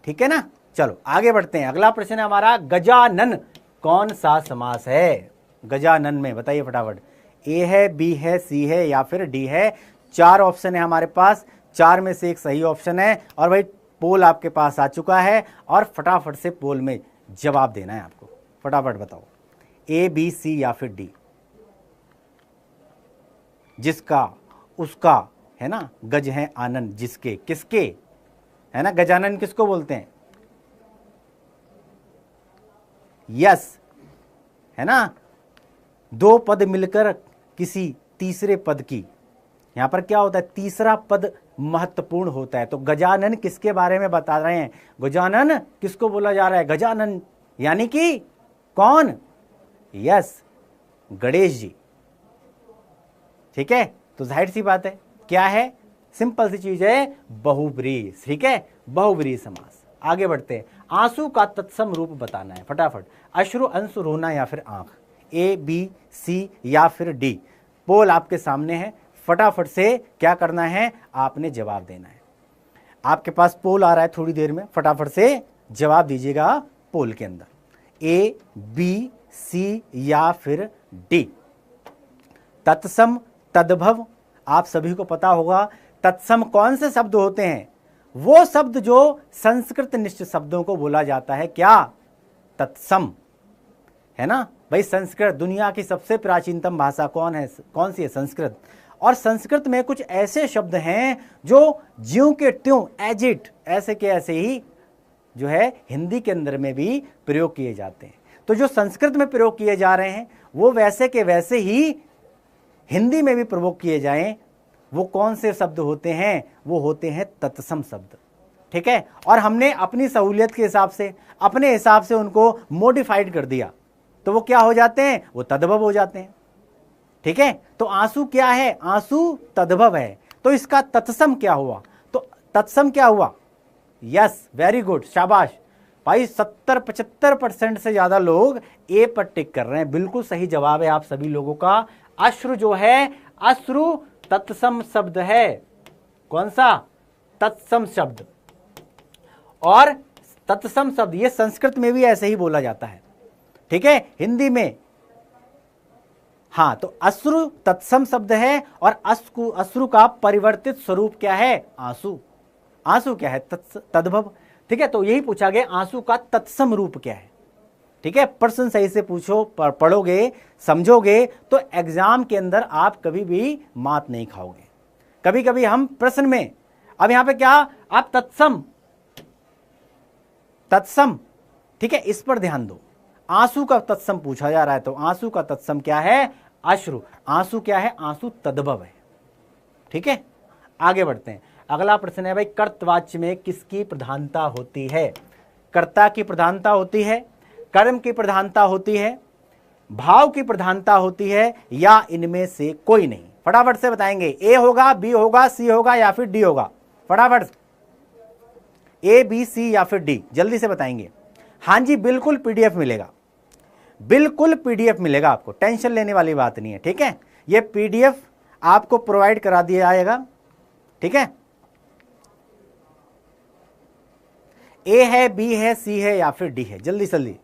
ठीक है ना। चलो आगे बढ़ते हैं, अगला प्रश्न है हमारा, गजानन कौन सा समास है, गजानन में बताइए फटाफट, ए है, बी है, सी है या फिर डी है। 4 ऑप्शन है हमारे पास, 4 में से एक सही ऑप्शन है। और भाई पोल आपके पास आ चुका है और फटाफट से पोल में जवाब देना है आपको, फटाफट बताओ, ए, बी, सी या फिर डी। जिसका उसका, है ना, गज है आनंद जिसके किसके, है ना, गजानन किसको बोलते हैं, यस, है ना, 2 पद मिलकर किसी तीसरे पद की, यहां पर क्या होता है, तीसरा पद महत्वपूर्ण होता है। तो गजानन किसके बारे में बता रहे हैं, गजानन किसको बोला जा रहा है, गजानन यानी कि कौन, यस, गणेश जी, ठीक है। तो जाहिर सी बात है, क्या है, सिंपल सी चीज है, बहुब्रीहि, ठीक है, बहुब्रीहि समास। आगे बढ़ते हैं, आंसू का तत्सम रूप बताना है, फटाफट, अश्रु, अंशु, रोना या फिर आंख, ए, बी, सी या फिर डी। पोल आपके सामने है, फटाफट से क्या करना है, आपने जवाब देना है। आपके पास पोल आ रहा है थोड़ी देर में, फटाफट से जवाब दीजिएगा पोल के अंदर, ए, बी, सी या फिर डी। तत्सम, तद्भव, आप सभी को पता होगा तत्सम कौन से शब्द होते हैं, वो शब्द जो संस्कृत निष्ठ शब्दों को बोला जाता है, क्या, तत्सम, है ना भाई। संस्कृत दुनिया की सबसे प्राचीनतम भाषा कौन है, कौन सी है, संस्कृत। और संस्कृत में कुछ ऐसे शब्द हैं जो ज्यों के त्यों, एज इट, ऐसे के ऐसे ही जो है हिंदी के अंदर में भी प्रयोग किए जाते हैं। तो जो संस्कृत में प्रयोग किए जा रहे हैं वो वैसे के वैसे ही हिंदी में भी प्रयोग किए जाएं, वो कौन से शब्द होते हैं, वो होते हैं तत्सम शब्द, ठीक है। और हमने अपनी सहूलियत के हिसाब से, अपने हिसाब से उनको मॉडिफाइड कर दिया, तो वो क्या हो जाते हैं, वो तद्भव हो जाते हैं, ठीक है। तो आंसू क्या है, आंसू तद्भव है, तो इसका तत्सम क्या हुआ, तो तत्सम क्या हुआ, यस, वेरी गुड, शाबाश भाई, 70-75% से ज्यादा लोग ए पर टिक कर रहे हैं, बिल्कुल सही जवाब है आप सभी लोगों का। अश्रु जो है, अश्रु तत्सम शब्द है, कौन सा, तत्सम शब्द। और तत्सम शब्द ये संस्कृत में भी ऐसे ही बोला जाता है, ठीक है, हिंदी में, हाँ। तो अश्रु तत्सम शब्द है और अश्रु का परिवर्तित स्वरूप क्या है, आंसू। आंसू क्या है, तद्भव, ठीक है। तो यही पूछा गया, आंसू का तत्सम रूप क्या है, ठीक है। प्रश्न सही से पूछो, पढ़ोगे, समझोगे तो एग्जाम के अंदर आप कभी भी मात नहीं खाओगे। कभी कभी हम प्रश्न में, अब यहां पे क्या, आप तत्सम, तत्सम, ठीक है, इस पर ध्यान दो। आंसू का तत्सम पूछा जा रहा है, तो आंसू का तत्सम क्या है, अश्रु। आंसू क्या है, आंसू तद्भव है, ठीक है। आगे बढ़ते हैं, अगला प्रश्न है भाई, कर्तवाच्य में किसकी प्रधानता होती है, कर्ता की प्रधानता होती है, कर्म की प्रधानता होती है, भाव की प्रधानता होती है, या इनमें से कोई नहीं। फटाफट से बताएंगे। ए होगा, बी होगा, सी होगा या फिर डी होगा? फटाफट, ए बी सी या फिर डी, जल्दी से बताएंगे। हाँ जी, बिल्कुल पीडीएफ मिलेगा, बिल्कुल पीडीएफ मिलेगा आपको, टेंशन लेने वाली बात नहीं है, ठीक है। ये पीडीएफ आपको प्रोवाइड करा दिया जाएगा, ठीक है। ए है, बी है, सी है या फिर डी है? जल्दी जल्दी,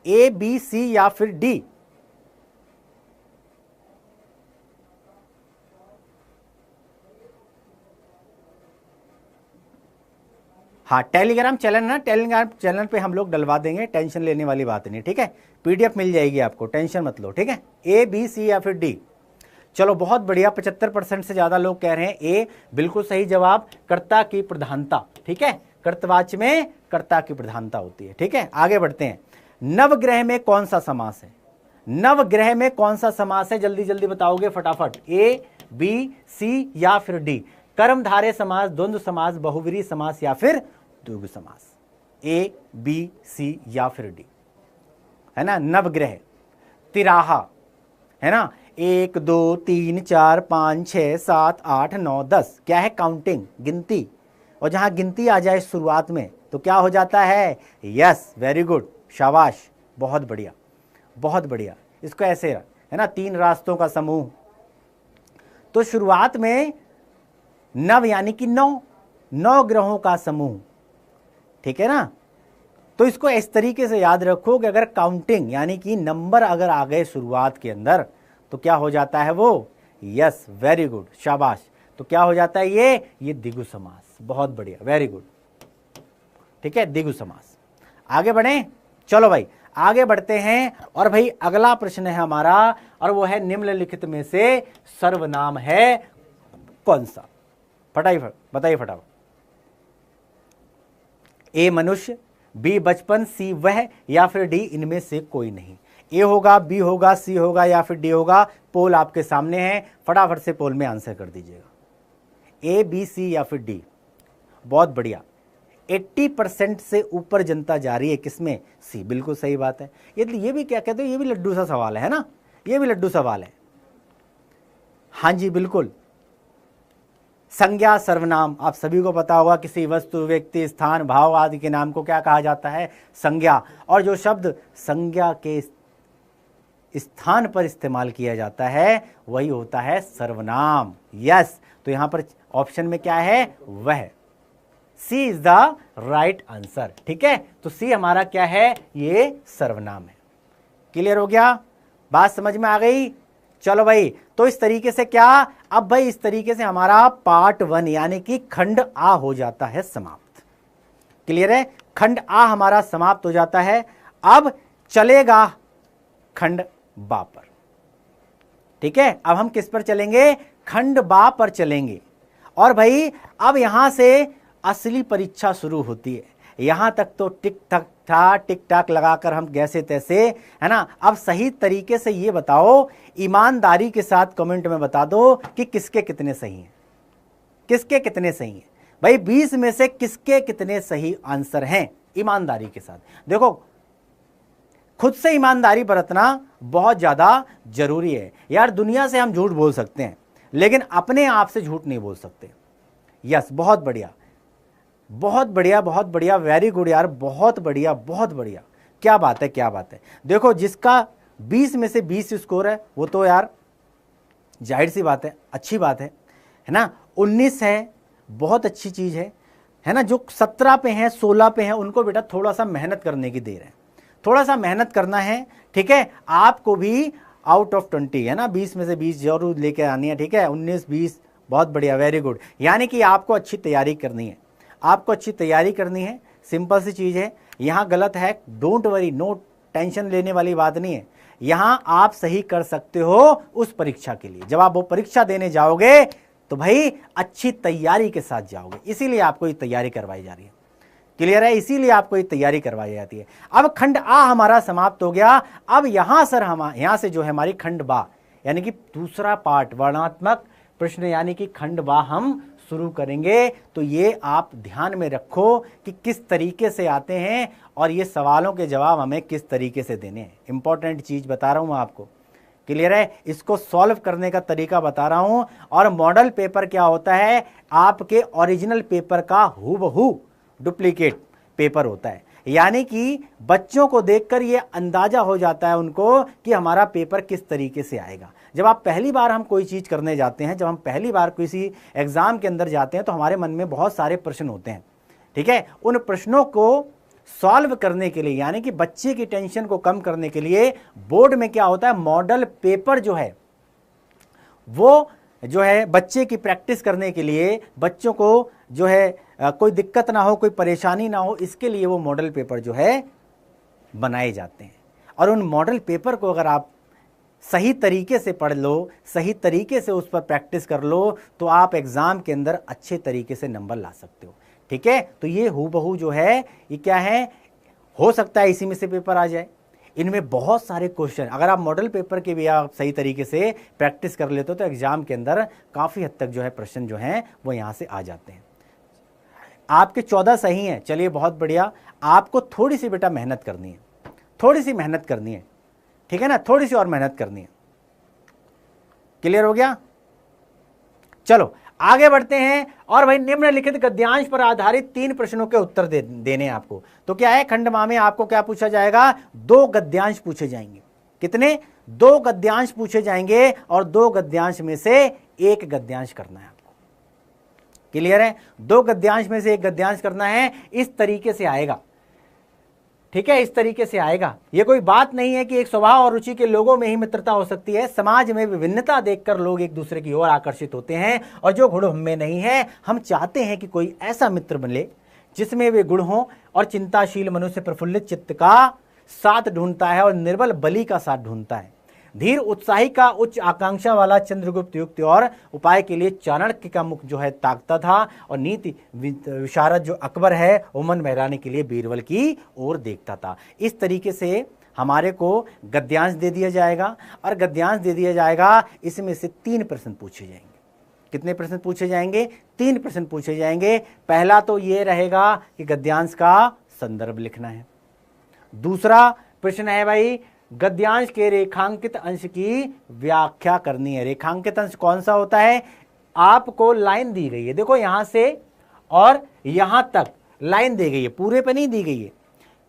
ए बी सी या फिर डी? हाँ, टेलीग्राम चैनल ना, टेलीग्राम चैनल पे हम लोग डलवा देंगे, टेंशन लेने वाली बात नहीं, ठीक है। पीडीएफ मिल जाएगी आपको, टेंशन मत लो, ठीक है। ए बी सी या फिर डी? चलो बहुत बढ़िया, 75% से ज्यादा लोग कह रहे हैं ए, बिल्कुल सही जवाब, कर्ता की प्रधानता, ठीक है। कर्तवाच्य में कर्ता की प्रधानता होती है, ठीक है। आगे बढ़ते हैं। नवग्रह में कौन सा समास है? नवग्रह में कौन सा समास है? जल्दी जल्दी बताओगे फटाफट। ए बी सी या फिर डी? कर्मधारय समास, द्वंद्व समास, बहुव्रीहि समास या फिर द्विगु समास? ए बी सी या फिर डी, है ना। नवग्रह, तिराहा, है ना, 1 2 3 4 5 6 7 8 9 10, क्या है? काउंटिंग, गिनती। और जहां गिनती आ जाए शुरुआत में तो क्या हो जाता है? यस, वेरी गुड, शाबाश, बहुत बढ़िया, बहुत बढ़िया। इसको ऐसे, है ना, 3 रास्तों का समूह। तो शुरुआत में नव यानी कि 9 ग्रहों का समूह, ठीक है ना। तो इसको इस तरीके से याद रखो कि अगर काउंटिंग यानी कि नंबर अगर आ गए शुरुआत के अंदर तो क्या हो जाता है वो? यस, वेरी गुड, शाबाश। तो क्या हो जाता है ये द्विगु समास, बहुत बढ़िया, वेरी गुड, ठीक है, द्विगु समास। आगे बढ़े, चलो भाई आगे बढ़ते हैं। और भाई अगला प्रश्न है हमारा, और वो है निम्नलिखित में से सर्वनाम है कौन सा? बताइए फटाफट। ए मनुष्य, बी बचपन, सी वह या फिर डी इनमें से कोई नहीं? ए होगा, बी होगा, सी होगा या फिर डी होगा? पोल आपके सामने है, फटाफट से पोल में आंसर कर दीजिएगा। ए बी सी या फिर डी? बहुत बढ़िया, 80% से ऊपर जनता जा रही है किसमें? सी, बिल्कुल सही बात है। ये भी क्या कहते हो, ये भी लड्डू सा सवाल है ना, ये भी लड्डू सवाल है। हाँ जी बिल्कुल, संज्ञा सर्वनाम, आप सभी को पता होगा किसी वस्तु, व्यक्ति, स्थान, भाव आदि के नाम को क्या कहा जाता है? संज्ञा। और जो शब्द संज्ञा के स्थान पर इस्तेमाल किया जाता है वही होता है सर्वनाम। यस, तो यहां पर ऑप्शन में क्या है? वह, सी इज द राइट आंसर, ठीक है। तो सी हमारा क्या है? ये सर्वनाम है। क्लियर हो गया? बात समझ में आ गई? चलो भाई, तो इस तरीके से क्या, अब भाई इस तरीके से हमारा पार्ट 1 यानी कि खंड आ हो जाता है समाप्त। क्लियर है? खंड आ हमारा समाप्त हो जाता है। अब चलेगा खंड बा पर, ठीक है। अब हम किस पर चलेंगे? खंड बा पर चलेंगे। और भाई अब यहां से असली परीक्षा शुरू होती है। यहां तक तो टिक टक था, टिक टाक लगाकर हम जैसे तैसे, है ना। अब सही तरीके से ये बताओ, ईमानदारी के साथ कमेंट में बता दो कि किसके कितने सही हैं, किसके कितने सही हैं। भाई 20 में से किसके कितने सही आंसर हैं? ईमानदारी के साथ देखो, खुद से ईमानदारी बरतना बहुत ज्यादा जरूरी है यार। दुनिया से हम झूठ बोल सकते हैं लेकिन अपने आप से झूठ नहीं बोल सकते। यस, बहुत बढ़िया, बहुत बढ़िया, बहुत बढ़िया, वेरी गुड यार, बहुत बढ़िया, बहुत बढ़िया, क्या बात है, क्या बात है। देखो जिसका 20 में से 20 स्कोर है वो तो यार जाहिर सी बात है, अच्छी बात है ना। 19 है, बहुत अच्छी चीज है ना। जो 17 पे हैं, 16 पे हैं, उनको बेटा थोड़ा सा मेहनत करने की देर है, थोड़ा सा मेहनत करना है, ठीक है। आपको भी आउट ऑफ 20 है ना, 20 में से 20 जरूर लेके आनी है, ठीक है। 19 20, बहुत बढ़िया, वेरी गुड। यानी कि आपको अच्छी तैयारी करनी है, आपको अच्छी तैयारी करनी है। सिंपल सी चीज है, यहां गलत है, डोंट वरी, नो टेंशन लेने वाली बात नहीं है। यहां आप सही कर सकते हो उस परीक्षा के लिए। जब आप वो परीक्षा देने जाओगे तो भाई अच्छी तैयारी के साथ जाओगे, इसीलिए आपको ये तैयारी करवाई जा रही है। क्लियर है? इसीलिए आपको ये तैयारी करवाई जाती है। अब खंड आ हमारा समाप्त हो गया। अब यहां से जो है हमारी खंड बा यानी कि दूसरा पार्ट, वर्णात्मक प्रश्न यानी कि खंड बा हम शुरू करेंगे तो ये आप ध्यान में रखो कि किस तरीके से आते हैं और ये सवालों के जवाब हमें किस तरीके से देने हैं। इंपॉर्टेंट चीज़ बता रहा हूँ मैं आपको, क्लियर है? इसको सॉल्व करने का तरीका बता रहा हूँ। और मॉडल पेपर क्या होता है? आपके ओरिजिनल पेपर का हूबहू डुप्लीकेट पेपर होता है, यानी कि बच्चों को देखकर ये अंदाजा हो जाता है उनको कि हमारा पेपर किस तरीके से आएगा। जब आप पहली बार हम कोई चीज़ करने जाते हैं, जब हम पहली बार किसी एग्ज़ाम के अंदर जाते हैं तो हमारे मन में बहुत सारे प्रश्न होते हैं, ठीक है? उन प्रश्नों को सॉल्व करने के लिए, यानी कि बच्चे की टेंशन को कम करने के लिए बोर्ड में क्या होता है, मॉडल पेपर जो है वो जो है बच्चे की प्रैक्टिस करने के लिए, बच्चों को जो है कोई दिक्कत ना हो, कोई परेशानी ना हो, इसके लिए वो मॉडल पेपर जो है बनाए जाते हैं। और उन मॉडल पेपर को अगर आप सही तरीके से पढ़ लो, सही तरीके से उस पर प्रैक्टिस कर लो, तो आप एग्ज़ाम के अंदर अच्छे तरीके से नंबर ला सकते हो, ठीक है? तो ये हूबहू जो है ये क्या है, हो सकता है इसी में से पेपर आ जाए। इनमें बहुत सारे क्वेश्चन, अगर आप मॉडल पेपर के भी आप सही तरीके से प्रैक्टिस कर लेते हो तो एग्जाम के अंदर काफ़ी हद तक जो है प्रश्न जो हैं वो यहाँ से आ जाते हैं। आपके 14 सही हैं, चलिए बहुत बढ़िया। आपको थोड़ी सी बेटा मेहनत करनी है, थोड़ी सी मेहनत करनी है, ठीक है ना? थोड़ी सी और मेहनत करनी है। क्लियर हो गया? चलो आगे बढ़ते हैं। और भाई निम्नलिखित गद्यांश पर आधारित 3 प्रश्नों के उत्तर देने हैं आपको। तो क्या है, खंडमा में आपको क्या पूछा जाएगा? 2 गद्यांश पूछे जाएंगे। कितने? 2 गद्यांश पूछे जाएंगे और 2 गद्यांश में से 1 गद्यांश करना है आपको। क्लियर है? 2 गद्यांश में से 1 गद्यांश करना है। इस तरीके से आएगा, ठीक है? इस तरीके से आएगा। ये कोई बात नहीं है कि एक स्वभाव और रुचि के लोगों में ही मित्रता हो सकती है। समाज में विभिन्नता देखकर लोग एक दूसरे की ओर आकर्षित होते हैं और जो गुण हम में नहीं है, हम चाहते हैं कि कोई ऐसा मित्र बने जिसमें वे गुण हों। और चिंताशील मनुष्य प्रफुल्लित चित्त का साथ ढूंढता है और निर्बल बलि का साथ ढूंढता है। धीर उत्साही का उच्च आकांक्षा वाला चंद्रगुप्त युक्ति और उपाय के लिए चाणक्य का मुख जो है ताकता था और नीति विशारद जो अकबर है वो मन बहलाने के लिए बीरबल की ओर देखता था। इस तरीके से हमारे को गद्यांश दे दिया जाएगा और गद्यांश दे दिया जाएगा। इसमें से 3 प्रश्न पूछे जाएंगे। कितने प्रश्न पूछे जाएंगे? 3 प्रश्न पूछे जाएंगे। पहला तो ये रहेगा कि गद्यांश का संदर्भ लिखना है। दूसरा प्रश्न है भाई, गद्यांश के रेखांकित अंश की व्याख्या करनी है। रेखांकित अंश कौन सा होता है? आपको लाइन दी गई है, देखो यहां से और यहां तक लाइन दी गई है, पूरे पे नहीं दी गई है,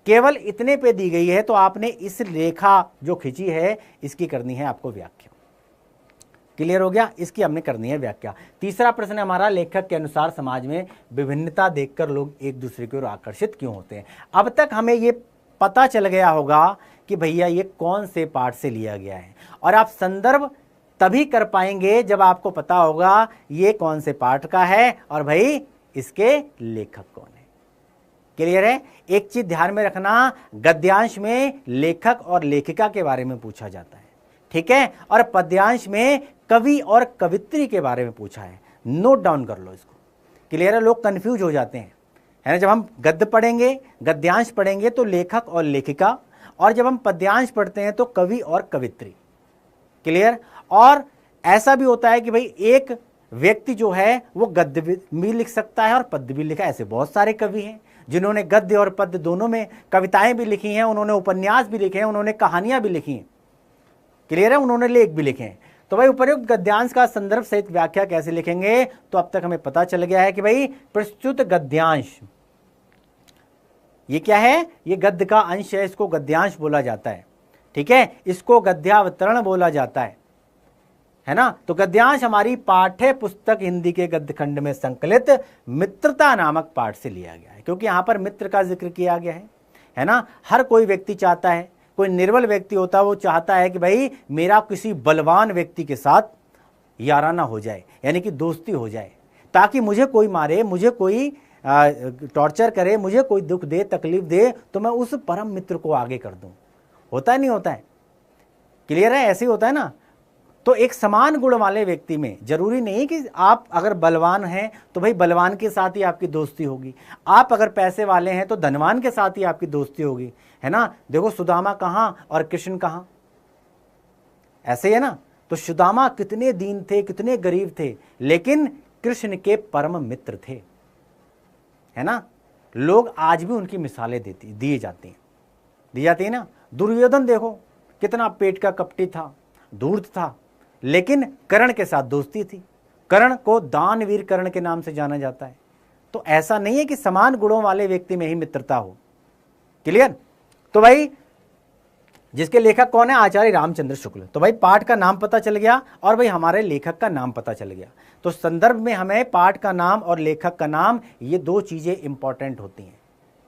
केवल इतने पे दी गई है। तो आपने इस रेखा जो खींची है इसकी करनी है आपको व्याख्या। क्लियर हो गया? इसकी हमने करनी है व्याख्या। तीसरा प्रश्न है हमारा, लेखक के अनुसार समाज में विभिन्नता देखकर लोग एक दूसरे की ओर आकर्षित क्यों होते हैं? अब तक हमें ये पता चल गया होगा कि भैया ये कौन से पाठ से लिया गया है, और आप संदर्भ तभी कर पाएंगे जब आपको पता होगा ये कौन से पाठ का है और भाई इसके लेखक कौन है। क्लियर है? एक चीज ध्यान में रखना, गद्यांश में लेखक और लेखिका के बारे में पूछा जाता है, ठीक है? और पद्यांश में कवि और कवित्री के बारे में पूछा है। नोट डाउन कर लो इसको। क्लियर है? लोग कंफ्यूज हो जाते हैं, है ना? जब हम गद्य पढ़ेंगे, गद्यांश पढ़ेंगे तो लेखक और लेखिका, और जब हम पद्यांश पढ़ते हैं तो कवि और कवित्री। क्लियर? और ऐसा भी होता है कि भाई एक व्यक्ति जो है वो गद्य भी लिख सकता है और पद्य भी लिखा है। ऐसे बहुत सारे कवि हैं जिन्होंने गद्य और पद्य दोनों में कविताएं भी लिखी हैं, उन्होंने उपन्यास भी लिखे हैं, उन्होंने कहानियां भी लिखी हैं। क्लियर है? उन्होंने लेख भी लिखे हैं। तो भाई उपयुक्त गद्यांश का संदर्भ सहित व्याख्या कैसे लिखेंगे? तो अब तक हमें पता चल गया है कि भाई प्रस्तुत गद्यांश ये क्या है? ये गद्य का अंश है, इसको गद्यांश बोला जाता है, ठीक है? इसको गद्यावतरण बोला जाता है ना? तो गद्यांश हमारी पाठ्य पुस्तक हिंदी के गद्य खंड में संकलित मित्रता नामक पाठ से लिया गया है, क्योंकि यहां पर मित्र का जिक्र किया गया है ना? हर कोई व्यक्ति चाहता है, कोई निर्बल व्यक्ति होता है वो चाहता है कि भाई मेरा किसी बलवान व्यक्ति के साथ याराना हो जाए, यानी कि दोस्ती हो जाए, ताकि मुझे कोई मारे, मुझे कोई टॉर्चर करे, मुझे कोई दुख दे, तकलीफ दे, तो मैं उस परम मित्र को आगे कर दूं। होता है नहीं होता है? क्लियर है? ऐसे ही होता है ना? तो एक समान गुण वाले व्यक्ति में जरूरी नहीं कि आप अगर बलवान हैं तो भाई बलवान के साथ ही आपकी दोस्ती होगी, आप अगर पैसे वाले हैं तो धनवान के साथ ही आपकी दोस्ती होगी, है ना? देखो सुदामा कहां और कृष्ण कहां, ऐसे है ना? तो सुदामा कितने दीन थे, कितने गरीब थे, लेकिन कृष्ण के परम मित्र थे, है ना। लोग आज भी उनकी मिसालें दी जाती है ना। दुर्योधन देखो कितना पेट का कपटी था, धूर्त था, लेकिन कर्ण के साथ दोस्ती थी। कर्ण को दानवीर कर्ण के नाम से जाना जाता है। तो ऐसा नहीं है कि समान गुणों वाले व्यक्ति में ही मित्रता हो। क्लियर। तो भाई जिसके लेखक कौन है, आचार्य रामचंद्र शुक्ल। तो भाई पाठ का नाम पता चल गया और भाई हमारे लेखक का नाम पता चल गया। तो संदर्भ में हमें पाठ का नाम और लेखक का नाम, ये दो चीजें इंपॉर्टेंट होती हैं।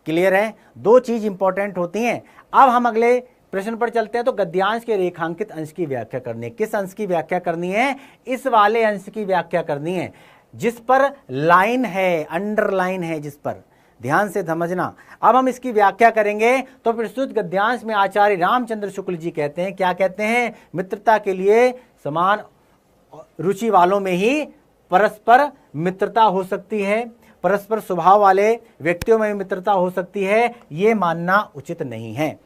क्लियर है, दो चीज इंपॉर्टेंट होती हैं। अब हम अगले प्रश्न पर चलते हैं। तो गद्यांश के रेखांकित अंश की व्याख्या करनी है। किस अंश की व्याख्या करनी है? इस वाले अंश की व्याख्या करनी है जिस पर लाइन है, अंडरलाइन है, जिस पर। ध्यान से समझना। अब हम इसकी व्याख्या करेंगे। तो प्रस्तुत गद्यांश में आचार्य रामचंद्र शुक्ल जी कहते हैं, क्या कहते हैं? मित्रता के लिए समान रुचि वालों में ही परस्पर मित्रता हो सकती है, परस्पर स्वभाव वाले व्यक्तियों में मित्रता हो सकती है। ये मानना उचित नहीं है।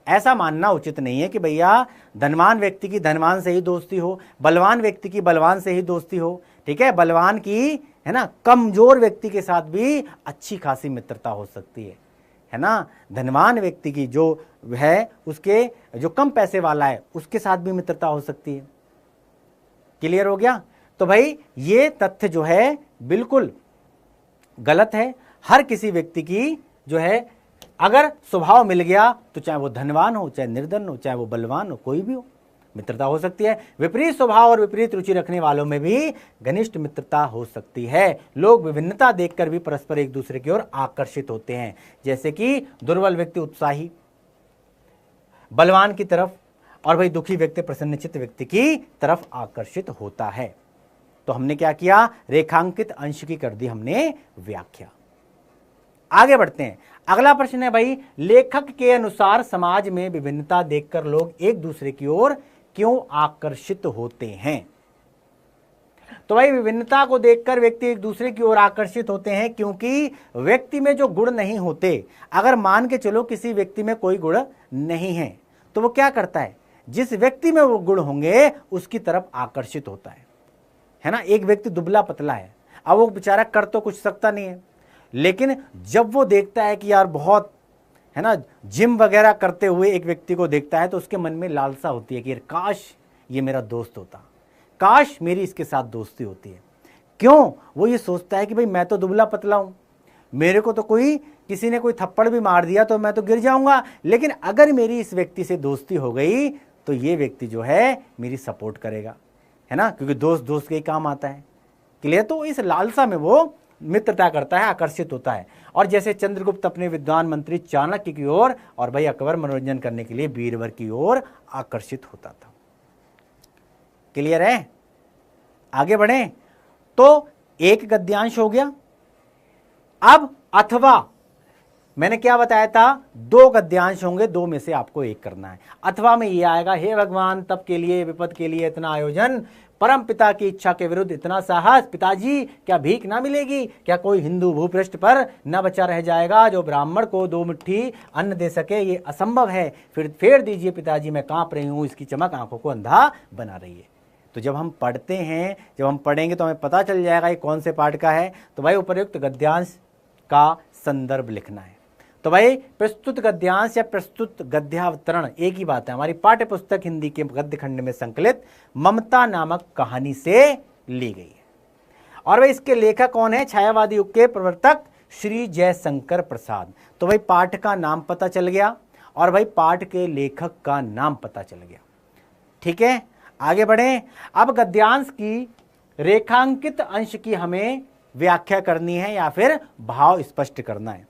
ऐसा मानना उचित नहीं है कि भैया धनवान व्यक्ति की धनवान से ही दोस्ती हो, बलवान व्यक्ति की बलवान से ही दोस्ती हो। ठीक है, बलवान की, है ना, कमजोर व्यक्ति के साथ भी अच्छी खासी मित्रता हो सकती है ना। धनवान व्यक्ति की जो है, उसके जो कम पैसे वाला है, उसके साथ भी मित्रता हो सकती है। क्लियर हो गया। तो भाई ये तथ्य जो है बिल्कुल गलत है। हर किसी व्यक्ति की जो है अगर स्वभाव मिल गया तो चाहे वो धनवान हो, चाहे निर्धन हो, चाहे वो बलवान हो, कोई भी हो, मित्रता हो सकती है। विपरीत स्वभाव और विपरीत रुचि रखने वालों में भी घनिष्ठ मित्रता हो सकती है। लोग विभिन्नता देखकर भी परस्पर एक दूसरे की ओर आकर्षित होते हैं। जैसे कि दुर्बल व्यक्ति उत्साही बलवान की तरफ और भाई दुखी व्यक्ति प्रसन्नचित्त व्यक्ति की तरफ आकर्षित होता है। तो हमने क्या किया? रेखांकित अंश की कर दी हमने व्याख्या। आगे बढ़ते हैं। अगला प्रश्न है भाई, लेखक के अनुसार समाज में विभिन्नता देखकर लोग एक दूसरे की ओर क्यों आकर्षित होते हैं? तो भाई विभिन्नता को देखकर व्यक्ति एक दूसरे की ओर आकर्षित होते हैं क्योंकि व्यक्ति में जो गुण नहीं होते, अगर मान के चलो किसी व्यक्ति में कोई गुण नहीं है, तो वो क्या करता है? जिस व्यक्ति में वो गुण होंगे उसकी तरफ आकर्षित होता है ना। एक व्यक्ति दुबला पतला है, अब वो बेचारा कर तो कुछ सकता नहीं है, लेकिन जब वो देखता है कि यार बहुत, है ना, जिम वगैरह करते हुए एक व्यक्ति को देखता है तो उसके मन में लालसा होती है कि यार काश ये मेरा दोस्त होता, काश मेरी इसके साथ दोस्ती होती है। क्यों? वो ये सोचता है कि भाई मैं तो दुबला पतला हूं, मेरे को तो किसी ने कोई थप्पड़ भी मार दिया तो मैं तो गिर जाऊंगा, लेकिन अगर मेरी इस व्यक्ति से दोस्ती हो गई तो ये व्यक्ति जो है मेरी सपोर्ट करेगा, है ना, क्योंकि दोस्त दोस्त के ही काम आता है। क्लियर। तो इस लालसा में वो मित्रता करता है, आकर्षित होता है। और जैसे चंद्रगुप्त अपने विद्वान मंत्री चाणक्य की ओर और भाई अकबर मनोरंजन करने के लिए बीरबल की ओर आकर्षित होता था। क्लियर है। आगे बढ़े। तो एक गद्यांश हो गया। अब अथवा मैंने क्या बताया था? दो गद्यांश होंगे, दो में से आपको एक करना है। अथवा में ये आएगा, हे भगवान तप के लिए विपद के लिए इतना आयोजन, परम पिता की इच्छा के विरुद्ध इतना साहस, पिताजी क्या भीख ना मिलेगी? क्या कोई हिंदू भूपृष्ठ पर न बचा रह जाएगा जो ब्राह्मण को 2 मुट्ठी अन्न दे सके? ये असंभव है। फिर फेर दीजिए पिताजी, मैं कांप रही हूं, इसकी चमक आंखों को अंधा बना रही है। तो जब हम पढ़ते हैं, जब हम पढ़ेंगे तो हमें पता चल जाएगा ये कौन से पाठ का है। तो भाई उपर्युक्त गद्यांश का संदर्भ लिखना है। तो भाई प्रस्तुत गद्यांश या प्रस्तुत गद्यावतरण एक ही बात है। हमारी पाठ्य पुस्तक हिंदी के गद्य खंड में संकलित ममता नामक कहानी से ली गई है। और भाई इसके लेखक कौन है? छायावादी युग के प्रवर्तक श्री जयशंकर प्रसाद। तो भाई पाठ का नाम पता चल गया और भाई पाठ के लेखक का नाम पता चल गया। ठीक है, आगे बढ़े। अब गद्यांश की रेखांकित अंश की हमें व्याख्या करनी है या फिर भाव स्पष्ट करना है।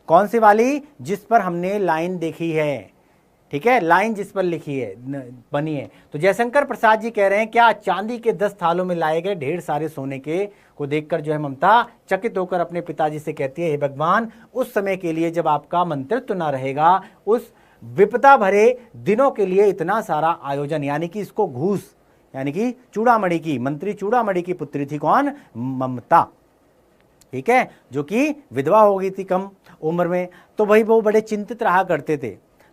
कौन सी वाली? जिस पर हमने लाइन देखी है। ठीक है, लाइन जिस पर लिखी है, बनी है। तो जयशंकर प्रसाद जी कह रहे हैं, क्या चांदी के 10 थालों में लाए गए ढेर सारे सोने के को देखकर जो है ममता चकित होकर अपने पिताजी से कहती है, हे भगवान उस समय के लिए जब आपका मंत्रित्व ना रहेगा, उस विपदा भरे दिनों के लिए इतना सारा आयोजन, यानी कि इसको घूस, यानी कि चूड़ामणि की, मंत्री चूड़ामणि की पुत्री थी कौन? ममता। ठीक है, जो कि विधवा हो गई थी कम उम्र में। तो भाई वो बड़े चिंतित रहा करते थे।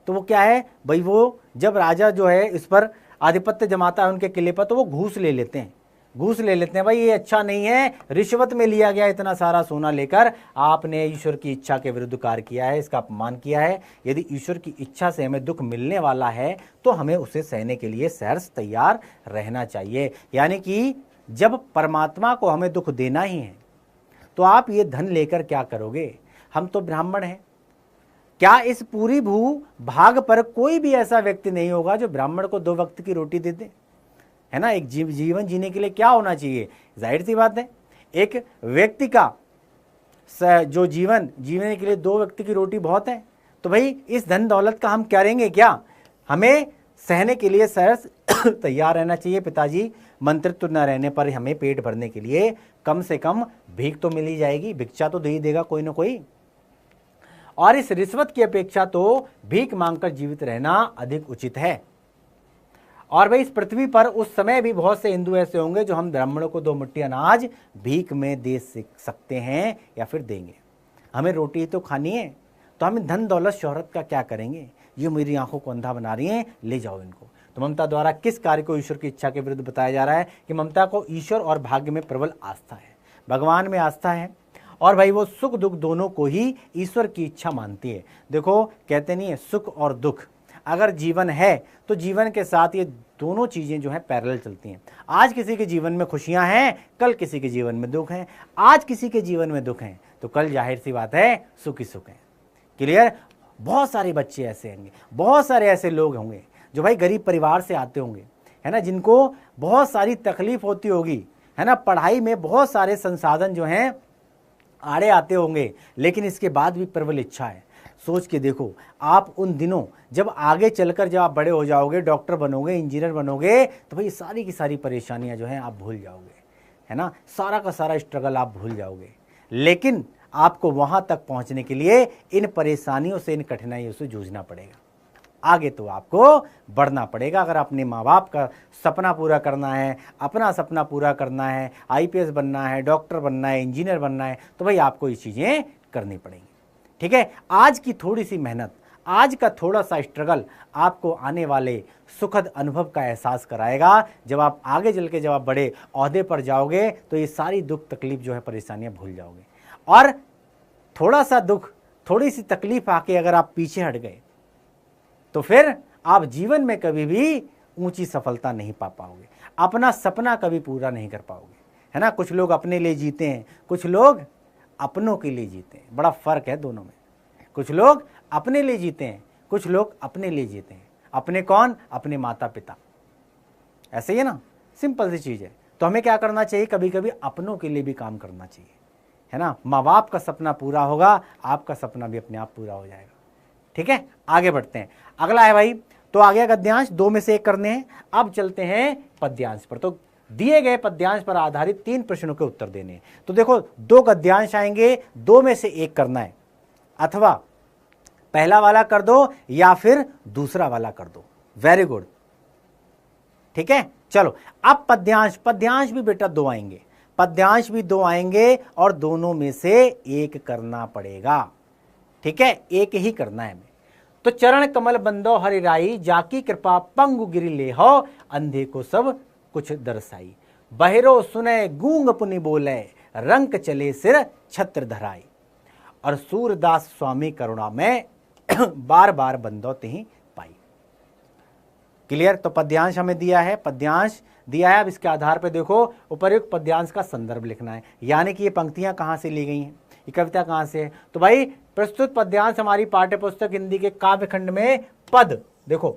तो वो क्या है भाई, वो जब राजा जो है इस पर आधिपत्य जमाता है उनके किले पर, तो वो घूस ले लेते हैं। घूस ले लेते हैं, भाई ये अच्छा नहीं है, रिश्वत में लिया गया इतना सारा सोना लेकर आपने ईश्वर की इच्छा के विरुद्ध कार्य किया है, इसका अपमान किया है। यदि ईश्वर की इच्छा से हमें दुख मिलने वाला है तो हमें उसे सहने के लिए सहर्ष तैयार रहना चाहिए। यानी कि जब परमात्मा को हमें दुख देना ही है तो आप ये धन लेकर क्या करोगे? हम तो ब्राह्मण हैं, क्या इस पूरी भू भाग पर कोई भी ऐसा व्यक्ति नहीं होगा जो ब्राह्मण को 2 वक्त की रोटी दे दे? है ना, एक जीवन जीने के लिए क्या होना चाहिए? जाहिर सी बात है, एक व्यक्ति का जो जीवन जीने के लिए 2 व्यक्ति की रोटी बहुत है। तो भाई इस धन दौलत का हम करेंगे क्या? हमें सहने के लिए सहर्ष तैयार रहना चाहिए। पिताजी, मंत्रित्व न रहने पर हमें पेट भरने के लिए कम से कम भीख तो मिल ही जाएगी, भिक्षा तो दे ही देगा कोई ना कोई। और इस रिश्वत की अपेक्षा तो भीख मांगकर जीवित रहना अधिक उचित है। और भाई इस पृथ्वी पर उस समय भी बहुत से हिंदू ऐसे होंगे जो हम ब्राह्मणों को 2 मुट्ठी अनाज भीख में दे सकते हैं या फिर देंगे। हमें रोटी तो खानी है, तो हम धन दौलत शोहरत का क्या करेंगे? ये मेरी आंखों को अंधा बना रही हैं, ले जाओ इनको। तो ममता द्वारा किस कार्य को ईश्वर की इच्छा के विरुद्ध बताया जा रहा है कि ममता को ईश्वर और भाग्य में प्रबल आस्था है, भगवान में आस्था है, और भाई वो सुख दुख दोनों को ही ईश्वर की इच्छा मानती है। देखो कहते नहीं है सुख और दुख, अगर जीवन है तो जीवन के साथ ये दोनों चीजें जो हैं पैरेलल चलती हैं। आज किसी के जीवन में खुशियां हैं, कल किसी के जीवन में दुख हैं। आज किसी के जीवन में दुख हैं तो कल जाहिर सी बात है सुख ही सुख है। क्लियर? बहुत सारे बच्चे ऐसे होंगे, बहुत सारे ऐसे लोग होंगे जो भाई गरीब परिवार से आते होंगे, है ना, जिनको बहुत सारी तकलीफ होती होगी, है ना, पढ़ाई में बहुत सारे संसाधन जो हैं आड़े आते होंगे, लेकिन इसके बाद भी प्रबल इच्छा है। सोच के देखो, आप उन दिनों जब आगे चलकर जब आप बड़े हो जाओगे, डॉक्टर बनोगे, इंजीनियर बनोगे, तो भाई सारी की सारी परेशानियां जो हैं आप भूल जाओगे, है ना, सारा का सारा स्ट्रगल आप भूल जाओगे। लेकिन आपको वहां तक पहुंचने के लिए इन परेशानियों से, इन कठिनाइयों से जूझना पड़ेगा। आगे तो आपको बढ़ना पड़ेगा। अगर अपने माँ बाप का सपना पूरा करना है, अपना सपना पूरा करना है, आईपीएस बनना है, डॉक्टर बनना है, इंजीनियर बनना है, तो भाई आपको ये चीज़ें करनी पड़ेंगी। ठीक है? आज की थोड़ी सी मेहनत, आज का थोड़ा सा स्ट्रगल आपको आने वाले सुखद अनुभव का एहसास कराएगा। जब आप आगे चल के जब आप बड़े ओहदे पर जाओगे तो ये सारी दुख तकलीफ जो है, परेशानियां भूल जाओगे। और थोड़ा सा दुख, थोड़ी सी तकलीफ आके अगर आप पीछे हट गए तो फिर आप जीवन में कभी भी ऊंची सफलता नहीं पा पाओगे, अपना सपना कभी पूरा नहीं कर पाओगे, है ना। कुछ लोग अपने लिए जीते हैं, कुछ लोग अपनों के लिए जीते हैं, बड़ा फर्क है दोनों में। कुछ लोग अपने लिए जीते हैं, कुछ लोग अपने लिए जीते हैं। अपने कौन? अपने माता पिता। ऐसे ही है ना, सिंपल सी चीज है। तो हमें क्या करना चाहिए? कभी कभी अपनों के लिए भी काम करना चाहिए, है ना। माँ बाप का सपना पूरा होगा, आपका सपना भी अपने आप पूरा हो जाएगा। ठीक है, आगे बढ़ते हैं। अगला है भाई, तो आ गया गद्यांश, 2 में से 1 करने हैं। अब चलते हैं पद्यांश पर। तो दिए गए पद्यांश पर आधारित 3 प्रश्नों के उत्तर देने हैं। तो देखो 2 गद्यांश आएंगे, 2 में से 1 करना है, अथवा पहला वाला कर दो या फिर दूसरा वाला कर दो। वेरी गुड, ठीक है। चलो अब पद्यांश, पद्यांश भी बेटा 2 आएंगे, पद्यांश भी 2 आएंगे और दोनों में से 1 करना पड़ेगा। ठीक है, 1 ही करना है हमें। तो चरण कमल बंदो हरि राई, जाकी कृपा पंगु गिरि लेहो, अंधे को सब कुछ दर्शाई, बहिरो सुने गूंग पुनि बोले, रंक चले सिर छत्र धराई, और सूरदास स्वामी करुणा में बार बार बंदो तिहि पाई। क्लियर? तो पद्यांश हमें दिया है, पद्यांश दिया है। अब इसके आधार पर देखो उपर्युक्त पद्यांश का संदर्भ लिखना है, यानी कि ये पंक्तियां कहां से ली गई हैं, ये कविता कहां से है। तो भाई प्रस्तुत पद्यांश हमारी पाठ्य पुस्तक हिंदी के काव्यखंड में पद, देखो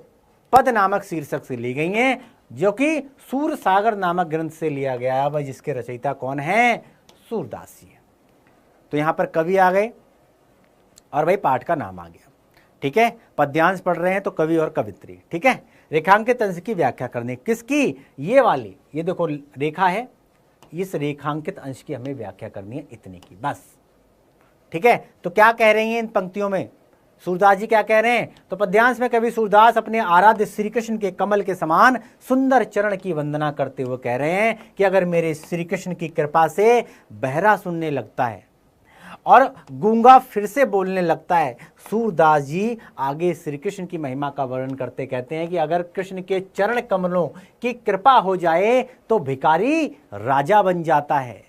पद नामक शीर्षक से ली गई हैं, जो कि सूर सागर नामक ग्रंथ से लिया गया है। भाई जिसके रचयिता कौन है? सूरदास जी है। तो यहां पर कवि आ गए और भाई पाठ का नाम आ गया। ठीक है, पद्यांश पढ़ रहे हैं तो कवि और कवित्री। ठीक है, रेखांकित अंश की व्याख्या करनी, किसकी? ये वाली, ये देखो रेखा है, इस रेखांकित अंश की हमें व्याख्या करनी है, इतने की बस। ठीक है, तो क्या कह रही हैं इन पंक्तियों में? सूरदास जी क्या कह रहे हैं? तो पद्यांश में कवि सूरदास अपने आराध्य श्री कृष्ण के कमल के समान सुंदर चरण की वंदना करते हुए कह रहे हैं कि अगर मेरे श्री कृष्ण की कृपा से बहरा सुनने लगता है और गूंगा फिर से बोलने लगता है। सूरदास जी आगे श्री कृष्ण की महिमा का वर्णन करते कहते हैं कि अगर कृष्ण के चरण कमलों की कृपा हो जाए तो भिखारी राजा बन जाता है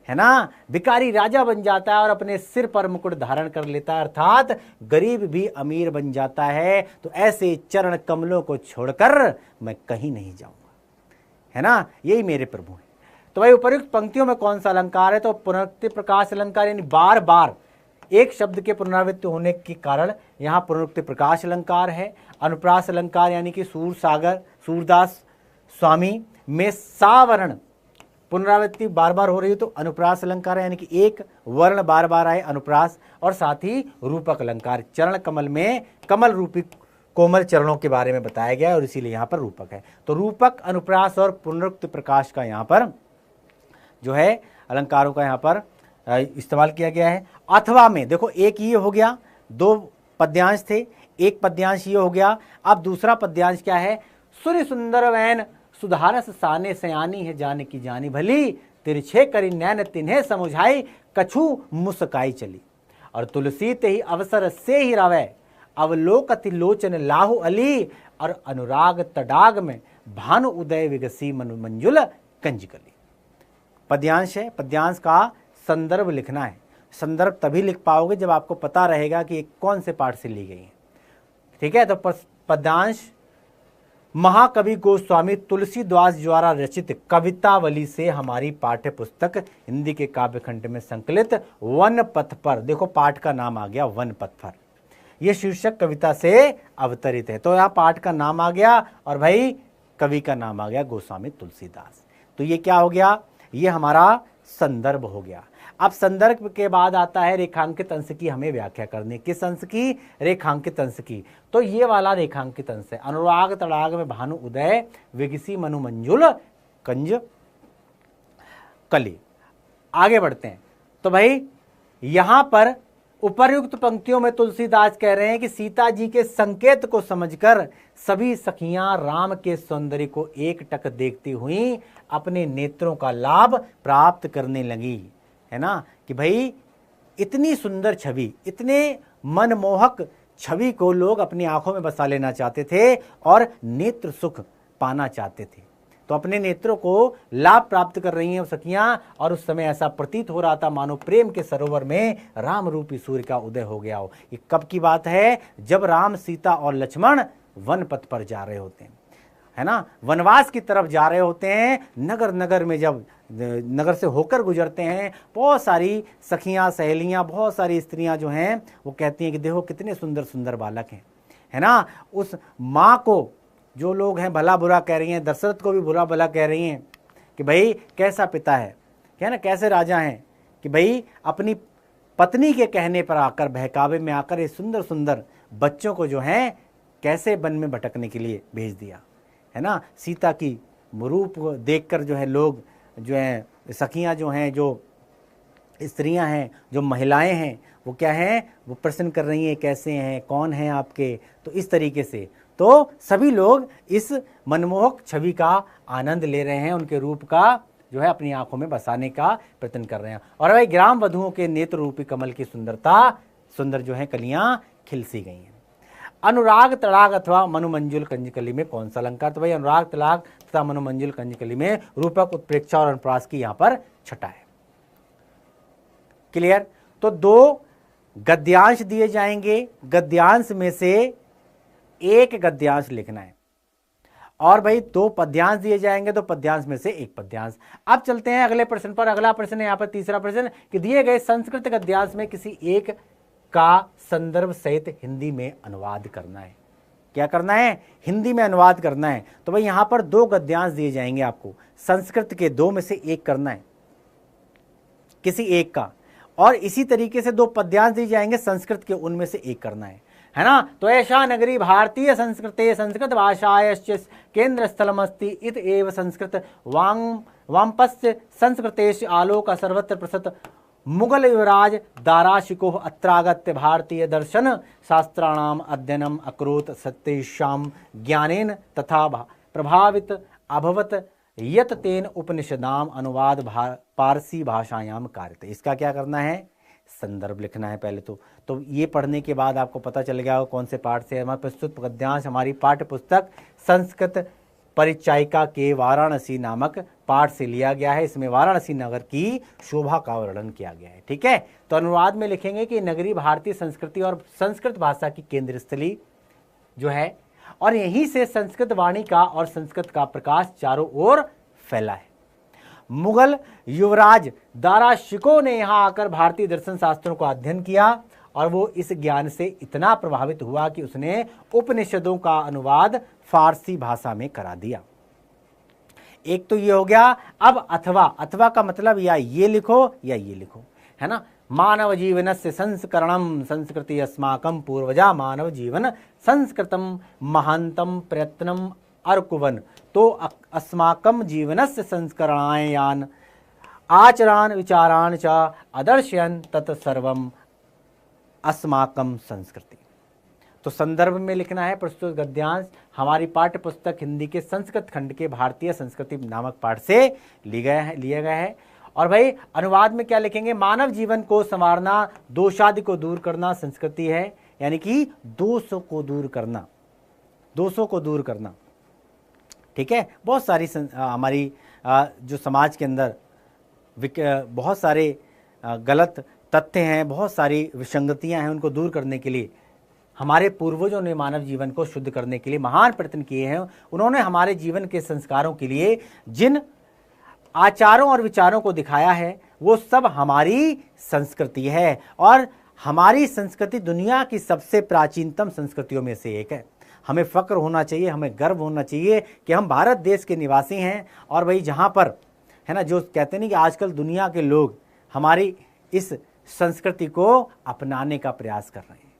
ना, भिखारी राजा बन जाता है और अपने सिर पर मुकुट धारण कर लेता है, अर्थात गरीब भी अमीर बन जाता है। तो ऐसे चरण कमलों को छोड़कर मैं कहीं नहीं जाऊंगा, है ना, यही मेरे प्रभु हैं। तो भाई उपयुक्त पंक्तियों में कौन सा अलंकार है? तो पुनरुक्ति प्रकाश अलंकार, यानी बार बार एक शब्द के पुनरावृत्ति होने के कारण यहां पुनरुक्ति प्रकाश अलंकार है। अनुप्रास अलंकार यानी कि सूरदास स्वामी में सावर्ण पुनरावृत्ति बार बार हो रही है तो अनुप्रास अलंकार है, यानी कि एक वर्ण बार बार आए अनुप्रास। और साथ ही रूपक अलंकार, चरण कमल में कमल रूपी कोमल चरणों के बारे में बताया गया है और इसीलिए यहां पर रूपक है। तो रूपक, अनुप्रास और पुनरुक्त प्रकाश का यहां पर जो है अलंकारों का यहां पर इस्तेमाल किया गया है। अथवा में देखो एक ये हो गया, दो पद्यांश थे, एक पद्यांश ये हो गया। अब दूसरा पद्यांश क्या है? सूर्य सुंदर वैन सुधारस साने सयानी है जान की जानी भली, तिरछे करी नैन तिन्हे समुझाई कछु मुस्काई चली। और तुलसी ते ही अवसर से ही रवे अवलोकति लोचन लाहु अली, और अनुराग तडाग में भानु उदय विगसी मनु मंजुल कंजकली। पद्यांश है, पद्यांश का संदर्भ लिखना है। संदर्भ तभी लिख पाओगे जब आपको पता रहेगा कि कौन से पाठ से ली गई है, ठीक है। तो पद्यांश महाकवि गोस्वामी तुलसीदास द्वारा रचित कवितावली से हमारी पाठ्य पुस्तक हिंदी के काव्यखंड में संकलित वन पथ पर, देखो पाठ का नाम आ गया वन पथ पर, यह शीर्षक कविता से अवतरित है। तो यहाँ पाठ का नाम आ गया और भाई कवि का नाम आ गया गोस्वामी तुलसीदास। तो ये क्या हो गया? ये हमारा संदर्भ हो गया। अब संदर्भ के बाद आता है रेखांकित अंश की हमें व्याख्या करनी। किस अंश की? रेखांकित अंश की। तो ये वाला रेखांकित अंश है, अनुराग तड़ाग में भानु उदय विगसी मनु मंजुल कंज कली। आगे बढ़ते हैं। तो भाई यहां पर उपर्युक्त पंक्तियों में तुलसीदास कह रहे हैं कि सीता जी के संकेत को समझकर सभी सखियां राम के सौंदर्य को एकटक देखती हुई अपने नेत्रों का लाभ प्राप्त करने लगी, है ना, कि भाई इतनी सुंदर छवि, इतने मनमोहक छवि को लोग अपनी आंखों में बसा लेना चाहते थे और नेत्र सुख पाना चाहते थे। तो अपने नेत्रों को लाभ प्राप्त कर रही हैं सखियां, और उस समय ऐसा प्रतीत हो रहा था मानो प्रेम के सरोवर में राम रूपी सूर्य का उदय हो गया हो। ये कब की बात है? जब राम, सीता और लक्ष्मण वन पथ पर जा रहे होते हैं, है ना, वनवास की तरफ जा रहे होते हैं। नगर नगर में जब नगर से होकर गुजरते हैं, बहुत सारी सखियां, सहेलियां, बहुत सारी स्त्रियां जो हैं वो कहती हैं कि देखो कितने सुंदर सुंदर बालक हैं, है ना। उस माँ को जो लोग हैं भला बुरा कह रही हैं, दशरथ को भी बुरा भला कह रही हैं कि भाई कैसा पिता है, क्या ना, कैसे राजा हैं कि भाई अपनी पत्नी के कहने पर आकर, बहकावे में आकर ये सुंदर सुंदर बच्चों को जो हैं कैसे वन में भटकने के लिए भेज दिया, है ना। सीता की रूप देखकर जो है लोग जो हैं, सखियां जो हैं, जो स्त्रियां हैं, जो महिलाएं हैं, वो क्या हैं, वो प्रश्न कर रही हैं कैसे हैं, कौन हैं आपके। तो इस तरीके से तो सभी लोग इस मनमोहक छवि का आनंद ले रहे हैं, उनके रूप का जो है अपनी आंखों में बसाने का प्रयत्न कर रहे हैं। और भाई ग्राम वधुओं के नेत्र रूपी कमल की सुंदर जो है कलियां खिल सी गई हैं। अनुराग तड़ाग अथवा मनुमंजुल कंजकली में कौन सा अलंकार? तो भाई अनुराग तड़ाग तथा मनुमंजुल कंजकली में रूपक, उत्प्रेक्षा और अनुप्रास की यहां पर छटा है। क्लियर? तो दो गद्यांश दिए जाएंगे, गद्यांश में से एक गद्यांश लिखना है, और भाई दो पद्यांश दिए जाएंगे तो पद्यांश में से एक पद्यांश। अब चलते हैं अगले प्रश्न पर। अगला प्रश्न है यहाँ पर तीसरा प्रश्न कि दिए गए संस्कृत गद्यांश में किसी एक का संदर्भ सहित हिंदी में अनुवाद करना है। क्या करना है? हिंदी में अनुवाद करना है। तो भाई यहां पर दो गद्यांश दिए जाएंगे आपको, संस्कृत के दो में से एक करना है, किसी एक का, और इसी तरीके से दो पद्यांश दिए जाएंगे, संस्कृत के उनमें से एक करना है ना। तो ऐसा नगरी भारतीय संस्कृते संस्कृत भाषायश्च केंद्र स्थलमस्ति इत एव संस्कृत वामपस्य संस्कृतेश आलोक सर्वत्र प्रसत मुगल युवराज दाराशिको अत्रागत्य भारतीय दर्शन शास्त्राणाम अध्ययनम अकरोत् सत्येषाम ज्ञानेन तथा प्रभावित अभवत यत तेन उपनिषदाम अनुवाद पारसी भाषायाम कार्यते। इसका क्या करना है? संदर्भ लिखना है पहले तो ये पढ़ने के बाद आपको पता चल गया होगा कौन से पाठ से। हमारा प्रस्तुत पद्यांश हमारी पाठ्य पुस्तक संस्कृत परिचायिका के वाराणसी नामक पाठ से लिया गया है। इसमें वाराणसी नगर की शोभा का वर्णन किया गया है। ठीक है, तो अनुवाद में लिखेंगे कि नगरी भारतीय संस्कृति और संस्कृत भाषा की केंद्र स्थली जो है, और यहीं से संस्कृत वाणी का और संस्कृत का प्रकाश चारों ओर फैला है। मुगल युवराज दारा शिकोह ने यहाँ आकर भारतीय दर्शन शास्त्रों का अध्ययन किया और वो इस ज्ञान से इतना प्रभावित हुआ कि उसने उपनिषदों का अनुवाद फारसी भाषा में करा दिया। एक तो ये हो गया। अब अथवा का मतलब या ये लिखो या ये लिखो, है ना। मानव जीवनस्य संस्करणम संस्कृति अस्माकं पूर्वजा मानव जीवन संस्कृतम महांतम प्रयत्नम अर्कुवन तो अस्माकं जीवनस्य संस्करणायान आचरान विचारान च आदर्शयन तत्सर्वम अस्माकं संस्कृति। तो संदर्भ में लिखना है प्रस्तुत गद्यांश हमारी पाठ्य पुस्तक हिंदी के संस्कृत खंड के भारतीय संस्कृति नामक पाठ से लिया गया है। और भाई अनुवाद में क्या लिखेंगे? मानव जीवन को संवारना, दोषादि को दूर करना संस्कृति है, यानी कि दोषों को दूर करना। ठीक है, बहुत सारी हमारी जो समाज के अंदर बहुत सारे गलत तथ्य हैं, बहुत सारी विसंगतियां हैं, उनको दूर करने के लिए हमारे पूर्वजों ने मानव जीवन को शुद्ध करने के लिए महान प्रयत्न किए हैं। उन्होंने हमारे जीवन के संस्कारों के लिए जिन आचारों और विचारों को दिखाया है वो सब हमारी संस्कृति है, और हमारी संस्कृति दुनिया की सबसे प्राचीनतम संस्कृतियों में से एक है। हमें फक्र होना चाहिए, हमें गर्व होना चाहिए कि हम भारत देश के निवासी हैं। और भाई जहाँ पर है ना, जो कहते नहीं कि आजकल दुनिया के लोग हमारी इस संस्कृति को अपनाने का प्रयास कर रहे हैं,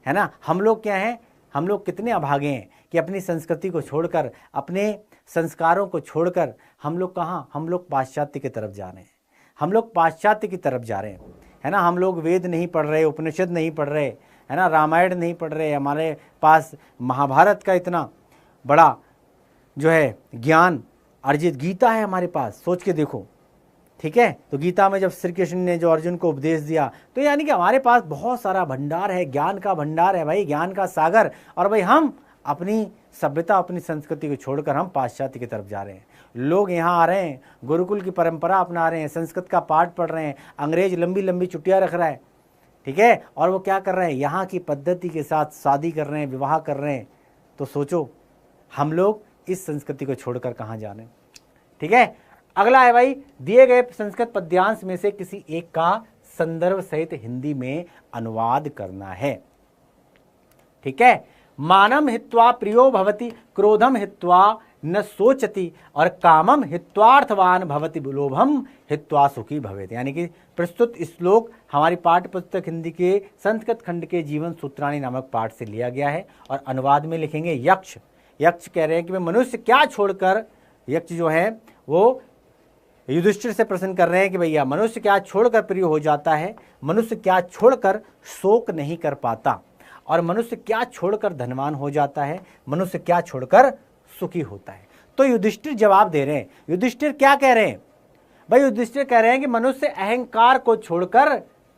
है ना। हम लोग क्या हैं, हम लोग कितने अभागे हैं कि अपनी संस्कृति को छोड़कर, अपने संस्कारों को छोड़कर हम लोग कहाँ, हम लोग पाश्चात्य की तरफ जा रहे हैं। हम लोग पाश्चात्य की तरफ जा रहे हैं, है ना। हम लोग वेद नहीं पढ़ रहे, उपनिषद नहीं पढ़ रहे, है ना, रामायण नहीं पढ़ रहे। हमारे पास महाभारत का इतना बड़ा जो है ज्ञान अर्जित गीता है हमारे पास, सोच के देखो। ठीक है, तो गीता में जब श्री कृष्ण ने जो अर्जुन को उपदेश दिया, तो यानी कि हमारे पास बहुत सारा भंडार है, ज्ञान का भंडार है भाई, ज्ञान का सागर। और भाई हम अपनी सभ्यता, अपनी संस्कृति को छोड़कर हम पाश्चात्य की तरफ जा रहे हैं। लोग यहाँ आ रहे हैं, गुरुकुल की परंपरा अपना रहे हैं, संस्कृत का पाठ पढ़ रहे हैं, अंग्रेज लंबी लंबी छुट्टियाँ रख रहा है। ठीक है, और वो क्या कर रहे हैं, यहाँ की पद्धति के साथ शादी कर रहे हैं, विवाह कर रहे हैं। तो सोचो हम लोग इस संस्कृति को छोड़कर कहाँ जा रहे हैं। ठीक है, अगला है भाई, दिए गए संस्कृत पद्यांश में से किसी एक का संदर्भ सहित हिंदी में अनुवाद करना है। ठीक है, मानम हित्वा प्रियो भवति, क्रोधम हित्वा न सोचति, और कामम हित्वार्थवान भवति, लोभम हित्वा सुखी भवेत। यानी कि प्रस्तुत श्लोक हमारी पाठ्य पुस्तक हिंदी के संस्कृत खंड के जीवन सूत्राणी नामक पाठ से लिया गया है। और अनुवाद में लिखेंगे यक्ष कह रहे हैं कि मनुष्य क्या छोड़कर, यक्ष जो है वो युधिष्ठिर से प्रश्न कर रहे हैं कि भैया मनुष्य क्या छोड़कर प्रिय हो जाता है, मनुष्य क्या छोड़कर शोक नहीं कर पाता, और मनुष्य क्या छोड़कर धनवान हो जाता है, मनुष्य क्या छोड़कर सुखी होता है। तो युधिष्ठिर जवाब दे रहे हैं। युधिष्ठिर क्या कह रहे हैं भाई? युधिष्ठिर कह रहे हैं कि मनुष्य अहंकार को छोड़कर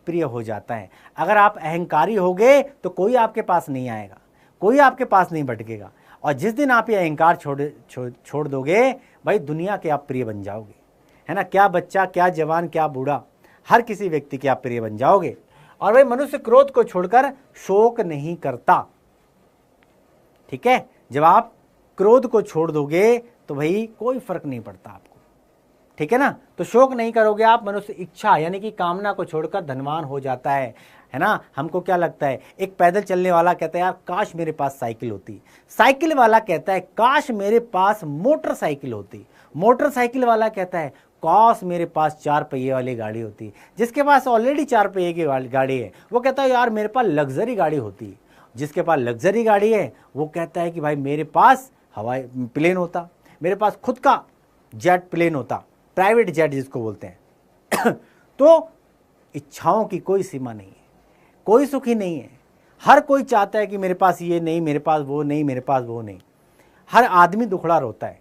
प्रिय हो जाता है। अगर आप अहंकारी होगे तो कोई आपके पास नहीं आएगा, कोई आपके पास नहीं भटकेगा। और जिस दिन आप ये अहंकार छोड़ दोगे भाई, दुनिया के आप प्रिय बन जाओगे, है ना। क्या बच्चा, क्या जवान, क्या बूढ़ा, हर किसी व्यक्ति के आप प्रिय बन जाओगे। और भाई मनुष्य क्रोध को छोड़कर शोक नहीं करता। ठीक है, जब आप क्रोध को छोड़ दोगे तो भाई कोई फर्क नहीं पड़ता आपको। ठीक है ना, तो शोक नहीं करोगे आप। मनुष्य इच्छा यानी कि कामना को छोड़कर धनवान हो जाता है ना। हमको क्या लगता है, एक पैदल चलने वाला कहता है यार काश मेरे पास साइकिल होती, साइकिल वाला कहता है काश मेरे पास मोटरसाइकिल होती, मोटरसाइकिल वाला कहता है काश मेरे पास 4 पहिए वाली गाड़ी होती। जिसके पास ऑलरेडी 4 पहिए की गाड़ी है वो कहता है यार मेरे पास लग्जरी गाड़ी होती। जिसके पास लग्जरी गाड़ी है वो कहता है कि भाई मेरे पास हवाई प्लेन होता, मेरे पास खुद का जेट प्लेन होता, प्राइवेट जेट जिसको बोलते हैं। तो इच्छाओं की कोई सीमा नहीं है, कोई सुखी नहीं है। हर कोई चाहता है कि मेरे पास ये नहीं, मेरे पास वो नहीं, मेरे पास वो नहीं। हर आदमी दुखड़ा रोता है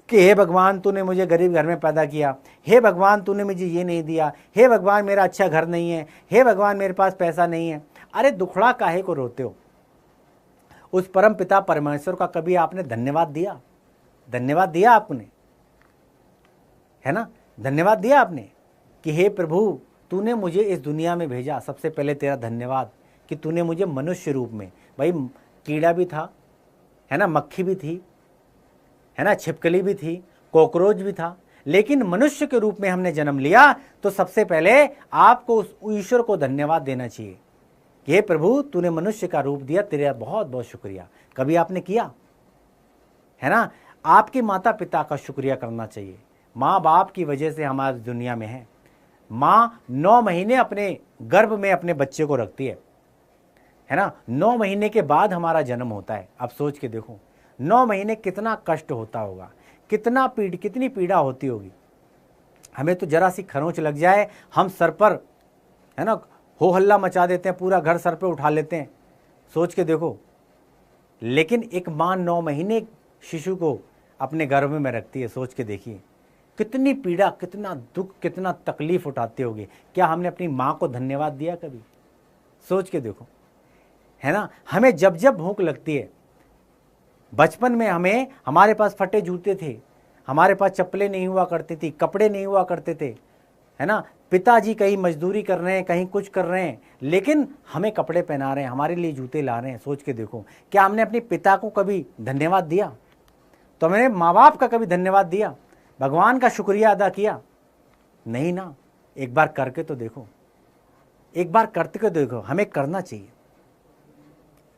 कि हे भगवान तूने मुझे गरीब घर में पैदा किया, हे भगवान तूने मुझे ये नहीं दिया, हे भगवान मेरा अच्छा घर नहीं है, हे भगवान मेरे पास पैसा नहीं है। अरे दुखड़ा काहे को रोते हो? उस परम पिता परमेश्वर का कभी आपने धन्यवाद दिया? धन्यवाद दिया आपने, है ना? धन्यवाद दिया आपने कि हे प्रभु तूने मुझे इस दुनिया में भेजा। सबसे पहले तेरा धन्यवाद कि तूने मुझे मनुष्य रूप में, भाई कीड़ा भी था, है ना, मक्खी भी थी, है ना, छिपकली भी थी, कॉकरोच भी था, लेकिन मनुष्य के रूप में हमने जन्म लिया। तो सबसे पहले आपको उस ईश्वर को धन्यवाद देना चाहिए कि हे प्रभु तूने मनुष्य का रूप दिया, तेरा बहुत बहुत शुक्रिया। कभी आपने किया? है ना? आपके माता पिता का शुक्रिया करना चाहिए। माँ बाप की वजह से हमारी दुनिया में है। माँ 9 महीने अपने गर्भ में अपने बच्चे को रखती है ना? 9 महीने के बाद हमारा जन्म होता है। अब सोच के देखो 9 महीने कितना कष्ट होता होगा, कितनी पीड़ा होती होगी। हमें तो जरा सी खरोंच लग जाए, हम सर पर, है ना, हो हल्ला मचा देते हैं, पूरा घर सर पे उठा लेते हैं। सोच के देखो। लेकिन एक माँ 9 महीने शिशु को अपने गर्भ में रखती है। सोच के देखिए कितनी पीड़ा, कितना दुख, कितना तकलीफ उठाती होगी। क्या हमने अपनी माँ को धन्यवाद दिया कभी? सोच के देखो, है ना? हमें जब जब भूख लगती है, बचपन में हमारे पास फटे जूते थे, हमारे पास चप्पलें नहीं हुआ करती थी, कपड़े नहीं हुआ करते थे, है ना? पिताजी कहीं मजदूरी कर रहे हैं, कहीं कुछ कर रहे हैं, लेकिन हमें कपड़े पहना रहे हैं, हमारे लिए जूते ला रहे हैं। सोच के देखो, क्या हमने अपने पिता को कभी धन्यवाद दिया? तो हमने माँ बाप का कभी धन्यवाद दिया? भगवान का शुक्रिया अदा किया? नहीं ना। एक बार करके तो देखो, एक बार करके तो देखो। हमें करना चाहिए।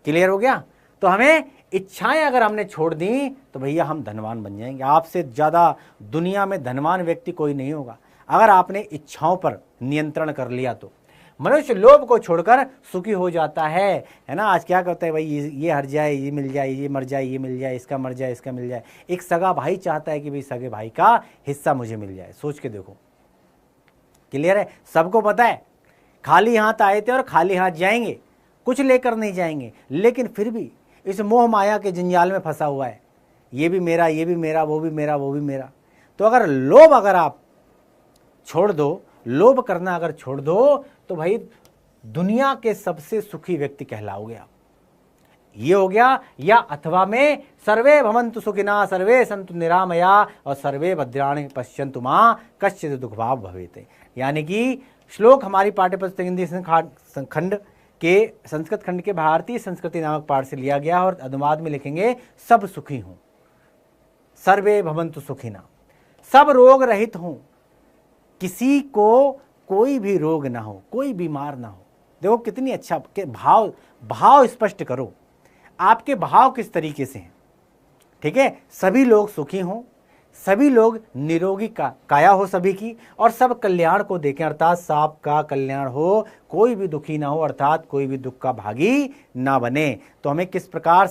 क्लियर हो गया? तो हमें इच्छाएं अगर हमने छोड़ दी तो भैया हम धनवान बन जाएंगे। आपसे ज़्यादा दुनिया में धनवान व्यक्ति कोई नहीं होगा अगर आपने इच्छाओं पर नियंत्रण कर लिया तो। मनुष्य लोभ को छोड़कर सुखी हो जाता है ना? आज क्या करता है भाई, ये हर जाए, ये मिल जाए, ये मर जाए, ये मिल जाए, इसका मर जाए, इसका मिल जाए। एक सगा भाई चाहता है कि भाई सगे भाई का हिस्सा मुझे मिल जाए। सोच के देखो। क्लियर है? सबको पता है खाली हाथ आए थे और खाली हाथ जाएंगे, कुछ लेकर नहीं जाएंगे, लेकिन फिर भी इस मोह माया के जंजाल में फंसा हुआ है। ये भी मेरा, ये भी मेरा, वो भी मेरा, वो भी मेरा। तो अगर लोभ अगर आप छोड़ दो, लोभ करना अगर छोड़ दो, तो भाई दुनिया के सबसे सुखी व्यक्ति कहलाओगे आप। ये हो गया। या अथवा में सर्वे भवन्तु सुखिना, सर्वे सन्तु निरामया और सर्वे भद्राणि पश्यन्तु मां कश्चित् दुःखभाग् भवेत्। यानी कि श्लोक हमारी पाठ्यपुस्तक हिंदी खंड के संस्कृत खंड के भारतीय संस्कृति नामक पाठ से लिया गया और अनुवाद में लिखेंगे सब सुखी हों, सर्वे भवन्तु सुखिना, सब रोग रहित हों, किसी को कोई भी रोग ना हो, कोई बीमार ना हो। देखो कितनी अच्छा के भाव स्पष्ट करो, आपके भाव किस तरीके से हैं। ठीक है? सभी लोग सुखी हों, सभी लोग निरोगी काया हो सभी की, और सब कल्याण को देखें, अर्थात सबका कल्याण हो, कोई भी दुखी ना हो, अर्थात कोई भी दुख का भागी ना बने। तो हमें किस प्रकार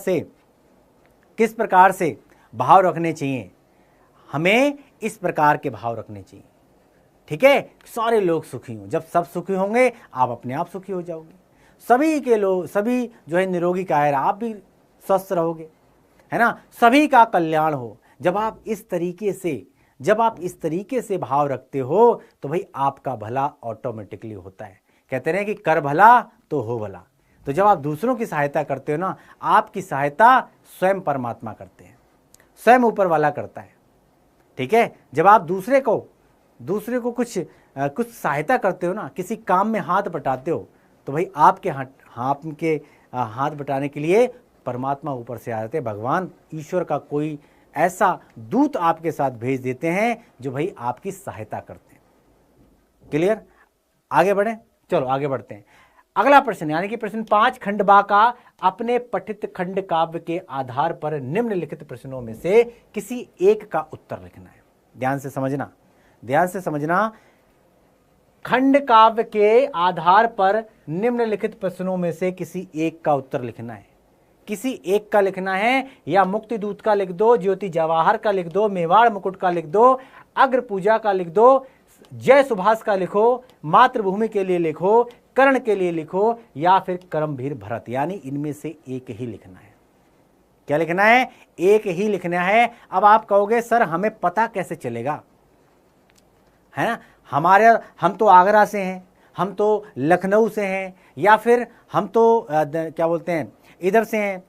से भाव रखने चाहिए? हमें इस प्रकार के भाव रखने चाहिए। ठीक है? सारे लोग सुखी हों। जब सब सुखी होंगे आप अपने आप सुखी हो जाओगे। सभी जो है निरोगी काया, आप भी स्वस्थ रहोगे, है ना? सभी का कल्याण हो। जब आप इस तरीके से भाव रखते हो तो भाई आपका भला ऑटोमेटिकली होता है। कहते हैं कि कर भला तो हो भला। तो जब आप दूसरों की सहायता करते हो ना, आपकी सहायता स्वयं परमात्मा करते हैं, स्वयं ऊपर वाला करता है। ठीक है? जब आप दूसरे को कुछ सहायता करते हो ना, किसी काम में हाथ बटाते हो, तो भाई आपके हाथ बटाने के लिए परमात्मा ऊपर से आ जाते हैं। भगवान ईश्वर का कोई ऐसा दूत आपके साथ भेज देते हैं जो भाई आपकी सहायता करते हैं। क्लियर? आगे बढ़े? चलो आगे बढ़ते हैं। अगला प्रश्न यानी कि प्रश्न 5 खंड बा का अपने पठित खंड काव्य के आधार पर निम्नलिखित प्रश्नों में से किसी एक का उत्तर लिखना है। ध्यान से समझना। खंड काव्य के आधार पर निम्नलिखित प्रश्नों में से किसी एक का उत्तर लिखना है। किसी एक का लिखना है, या मुक्ति दूत का लिख दो, ज्योति जवाहर का लिख दो, मेवाड़ मुकुट का लिख दो, अग्र पूजा का लिख दो, जय सुभाष का लिखो, मातृभूमि के लिए लिखो, कर्ण के लिए लिखो, या फिर करमभीर भरत। यानी इनमें से एक ही लिखना है। क्या लिखना है? एक ही लिखना है। अब आप कहोगे सर हमें पता कैसे चलेगा? है ना। हम तो आगरा से हैं, हम तो लखनऊ से हैं, या फिर हम तो क्या बोलते हैं इधर से हैं,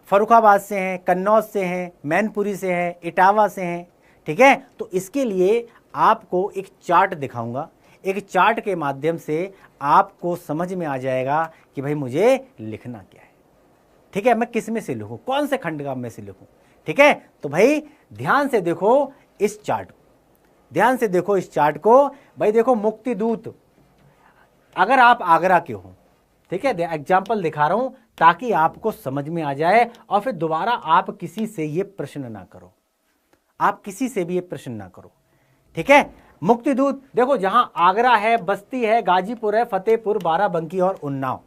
फर्रुखाबाद से हैं, कन्नौज से हैं, मैनपुरी से हैं, इटावा से हैं, ठीक है। तो इसके लिए आपको एक चार्ट दिखाऊंगा, एक चार्ट के माध्यम से आपको समझ में आ जाएगा कि भाई मुझे लिखना क्या है, ठीक है, मैं किस में से लिखूं, कौन से खंड का में से लिखूं, ठीक है। तो भाई ध्यान से देखो इस चार्ट को, ध्यान से देखो इस चार्ट को। भाई देखो मुक्ति दूत, अगर आप आगरा के हो, ठीक है, एग्जाम्पल दिखा रहा हूं ताकि आपको समझ में आ जाए और फिर दोबारा आप किसी से ये प्रश्न ना करो, आप किसी से भी ये प्रश्न ना करो, ठीक है। मुक्ति दूत देखो, जहां आगरा है, बस्ती है, गाजीपुर है, फतेहपुर, बाराबंकी और उन्नाव,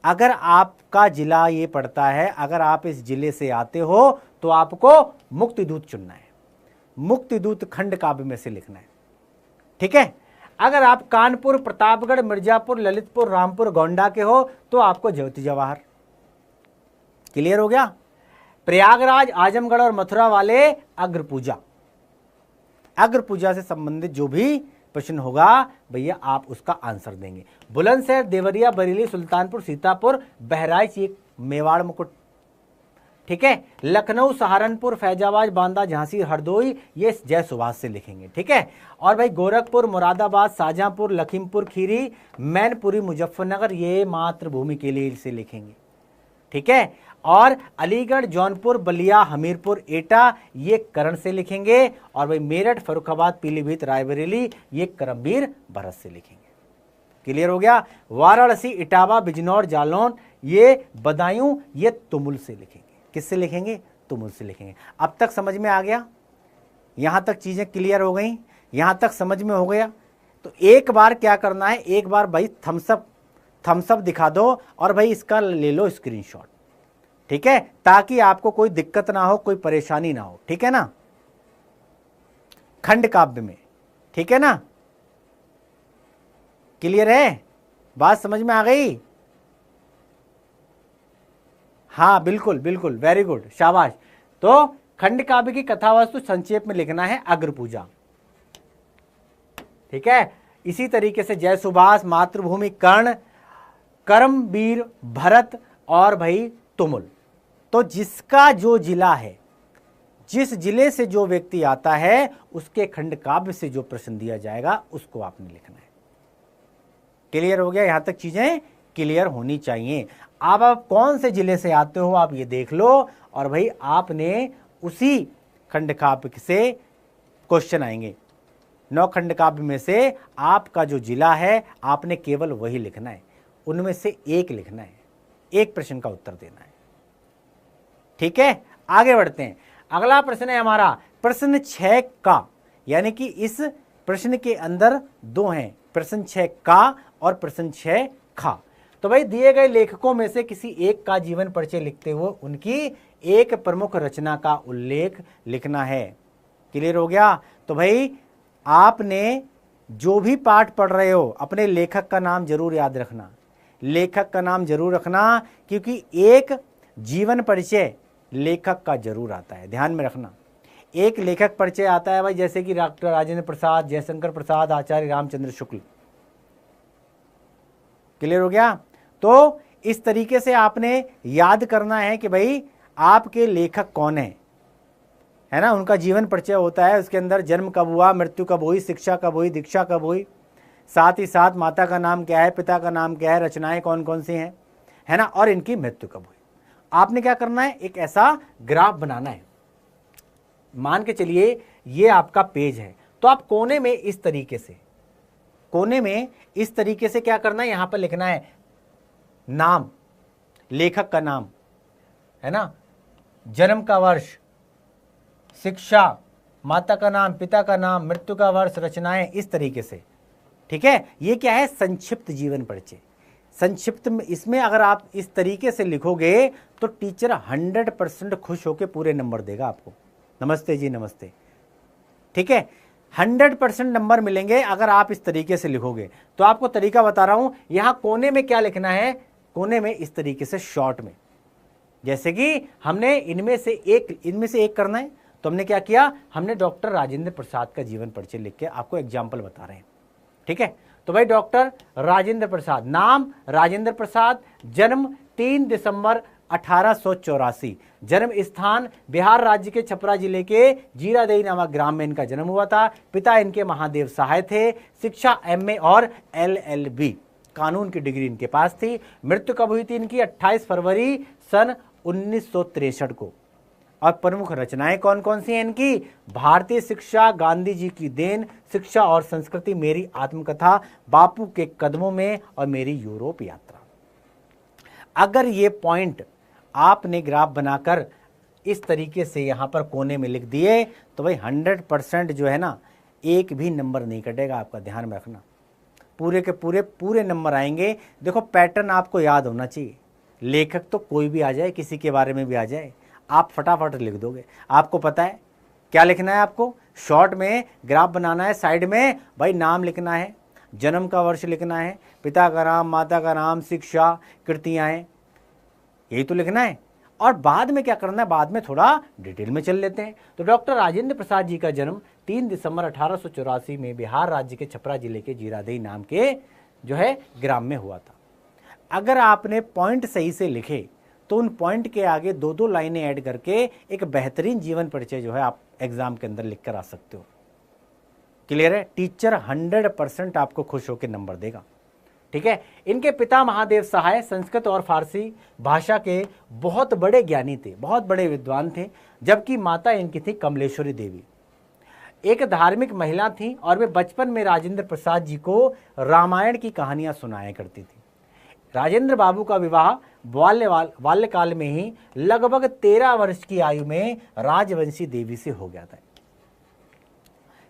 अगर आपका जिला ये पड़ता है, अगर आप इस जिले से आते हो तो आपको मुक्ति दूत चुनना है, मुक्ति दूत खंड काव्य में से लिखना है, ठीक है। अगर आप कानपुर, प्रतापगढ़, मिर्जापुर, ललितपुर, रामपुर, गोंडा के हो तो आपको ज्योति जवाहर। क्लियर हो गया। प्रयागराज, आजमगढ़ और मथुरा वाले अग्र पूजा, अग्र पूजा से संबंधित जो भी प्रश्न होगा भैया आप उसका आंसर देंगे। बुलंदशहर, देवरिया, बरेली, सुल्तानपुर, सीतापुर, बहराइच, ये मेवाड़ मुकुट, ठीक है। लखनऊ, सहारनपुर, फैजाबाद, बांदा, झांसी, हरदोई, ये जय सुभाष से लिखेंगे, ठीक है। और भाई गोरखपुर, मुरादाबाद, शाहजहांपुर, लखीमपुर खीरी, मैनपुरी, मुजफ्फरनगर, ये मातृभूमि के लिए से लिखेंगे, ठीक है। और अलीगढ़, जौनपुर, बलिया, हमीरपुर, एटा, ये करण से लिखेंगे। और भाई मेरठ, फर्रुखाबाद, पीलीभीत, रायबरेली, ये करमबीर भरत से लिखेंगे। क्लियर हो गया। वाराणसी, इटावा, बिजनौर, जालौन, ये बदायूं, ये तुमुल से लिखेंगे। किससे लिखेंगे? तुमुल से लिखेंगे। अब तक समझ में आ गया, यहां तक चीजें क्लियर हो गई, यहां तक समझ में हो गया। तो एक बार क्या करना है, एक बार भाई थम्सअप दिखा दो और भाई इसका ले लो स्क्रीनशॉट, ठीक है, ताकि आपको कोई दिक्कत ना हो, कोई परेशानी ना हो, ठीक है ना, खंड काव्य में, ठीक है ना। क्लियर है, बात समझ में आ गई? हाँ बिल्कुल बिल्कुल, वेरी गुड, शाबाश। तो खंड काव्य की कथा वस्तु संक्षेप में लिखना है अग्र पूजा, ठीक है। इसी तरीके से जय सुभाष, मातृभूमि, कर्ण, करमबीर भरत और भाई तुमुल। तो जिसका जो जिला है, जिस जिले से जो व्यक्ति आता है, उसके खंड काव्य से जो प्रश्न दिया जाएगा उसको आपने लिखना है। क्लियर हो गया? यहां तक चीजें क्लियर होनी चाहिए। अब आप कौन से जिले से आते हो आप ये देख लो, और भाई आपने उसी खंड काव्य से क्वेश्चन आएंगे। 9 खंड काव्य में से आपका जो जिला है आपने केवल वही लिखना है, उनमें से एक लिखना है, एक प्रश्न का उत्तर देना है, ठीक है। आगे बढ़ते हैं। अगला प्रश्न है हमारा प्रश्न 6 का, यानी कि इस प्रश्न के अंदर 2 हैं, प्रश्न 6 का और प्रश्न 6 खा। तो भाई दिए गए लेखकों में से किसी एक का जीवन परिचय लिखते हुए उनकी एक प्रमुख रचना का उल्लेख लिखना है। क्लियर हो गया? तो भाई आपने जो भी पाठ पढ़ रहे हो अपने लेखक का नाम जरूर याद रखना, लेखक का नाम जरूर रखना, क्योंकि एक जीवन परिचय लेखक का जरूर आता है, ध्यान में रखना। एक लेखक परिचय आता है भाई, जैसे कि डॉक्टर राजेंद्र प्रसाद, जयशंकर प्रसाद, आचार्य रामचंद्र शुक्ल। क्लियर हो गया? तो इस तरीके से आपने याद करना है कि भाई आपके लेखक कौन है ना, उनका जीवन परिचय होता है, उसके अंदर जन्म कब हुआ, मृत्यु कब हुई, शिक्षा कब हुई, दीक्षा कब हुई, साथ ही साथ माता का नाम क्या है, पिता का नाम क्या है, रचनाएं कौन कौन सी हैं, है ना, और इनकी मृत्यु कब हुई। आपने क्या करना है, एक ऐसा ग्राफ बनाना है। मान के चलिए ये आपका पेज है, तो आप कोने में इस तरीके से, कोने में इस तरीके से क्या करना है, यहां पर लिखना है नाम, लेखक का नाम, है ना, जन्म का वर्ष, शिक्षा, माता का नाम, पिता का नाम, मृत्यु का वर्ष, रचनाएं, इस तरीके से, ठीक है। ये क्या है, संक्षिप्त जीवन परिचय। संक्षिप्त में इसमें अगर आप इस तरीके से लिखोगे तो टीचर 100% खुश होकर पूरे नंबर देगा आपको। नमस्ते जी, नमस्ते, ठीक है। 100% नंबर मिलेंगे अगर आप इस तरीके से लिखोगे। तो आपको तरीका बता रहा हूं, यहां कोने में क्या लिखना है, कोने में इस तरीके से शॉर्ट में, जैसे कि हमने इनमें से एक करना है, तो हमने क्या किया, हमने डॉक्टर राजेंद्र प्रसाद का जीवन परिचय लिख के आपको एग्जाम्पल बता रहे हैं। ठीक है, तो भाई डॉक्टर राजेंद्र प्रसाद, नाम राजेंद्र प्रसाद, जन्म 3 दिसंबर 1884, जन्म स्थान बिहार राज्य के छपरा जिले के जीरादेई नामक ग्राम में इनका जन्म हुआ था। पिता इनके महादेव सहाय थे। शिक्षा एमए और एलएलबी कानून की डिग्री इनके पास थी। मृत्यु कब हुई थी इनकी, 28 फरवरी सन 1963 को। और प्रमुख रचनाएं कौन कौन सी हैं इनकी, भारतीय शिक्षा, गांधी जी की देन, शिक्षा और संस्कृति, मेरी आत्मकथा, बापू के कदमों में और मेरी यूरोप यात्रा। अगर ये पॉइंट आपने ग्राफ बनाकर इस तरीके से यहां पर कोने में लिख दिए तो भाई 100% जो है ना, एक भी नंबर नहीं कटेगा, आपका ध्यान में रखना। पूरे के पूरे नंबर आएंगे। देखो पैटर्न आपको याद होना चाहिए। लेखक तो कोई भी आ जाए, किसी के बारे में भी आ जाए, आप फटाफट लिख दोगे। आपको पता है क्या लिखना है, आपको शॉर्ट में ग्राफ बनाना है, साइड में भाई नाम लिखना है, जन्म का वर्ष लिखना है, पिता का नाम, माता का नाम, शिक्षा, कृतियां, यही तो लिखना है। और बाद में क्या करना है, बाद में थोड़ा डिटेल में चल लेते हैं। तो डॉक्टर राजेंद्र प्रसाद जी का जन्म 3 दिसंबर 1884 में बिहार राज्य के छपरा जिले के जीरादेई नाम के जो है ग्राम में हुआ था। अगर आपने पॉइंट सही से लिखे तो उन पॉइंट के आगे 2-2 लाइनें ऐड करके एक बेहतरीन जीवन परिचय जो है आप एग्जाम के अंदर लिख कर आ सकते हो। क्लियर है, टीचर 100% आपको खुश होकर नंबर देगा। ठीक है, इनके पिता महादेव सहाय संस्कृत और फारसी भाषा के बहुत बड़े ज्ञानी थे, बहुत बड़े विद्वान थे, जबकि माता इनकी थी कमलेश्वरी देवी, एक धार्मिक महिला थी और वे बचपन में राजेंद्र प्रसाद जी को रामायण की कहानियां सुनाया करती थी। राजेंद्र बाबू का विवाह बाल्यकाल में ही लगभग 13 वर्ष की आयु में राजवंशी देवी से हो गया था।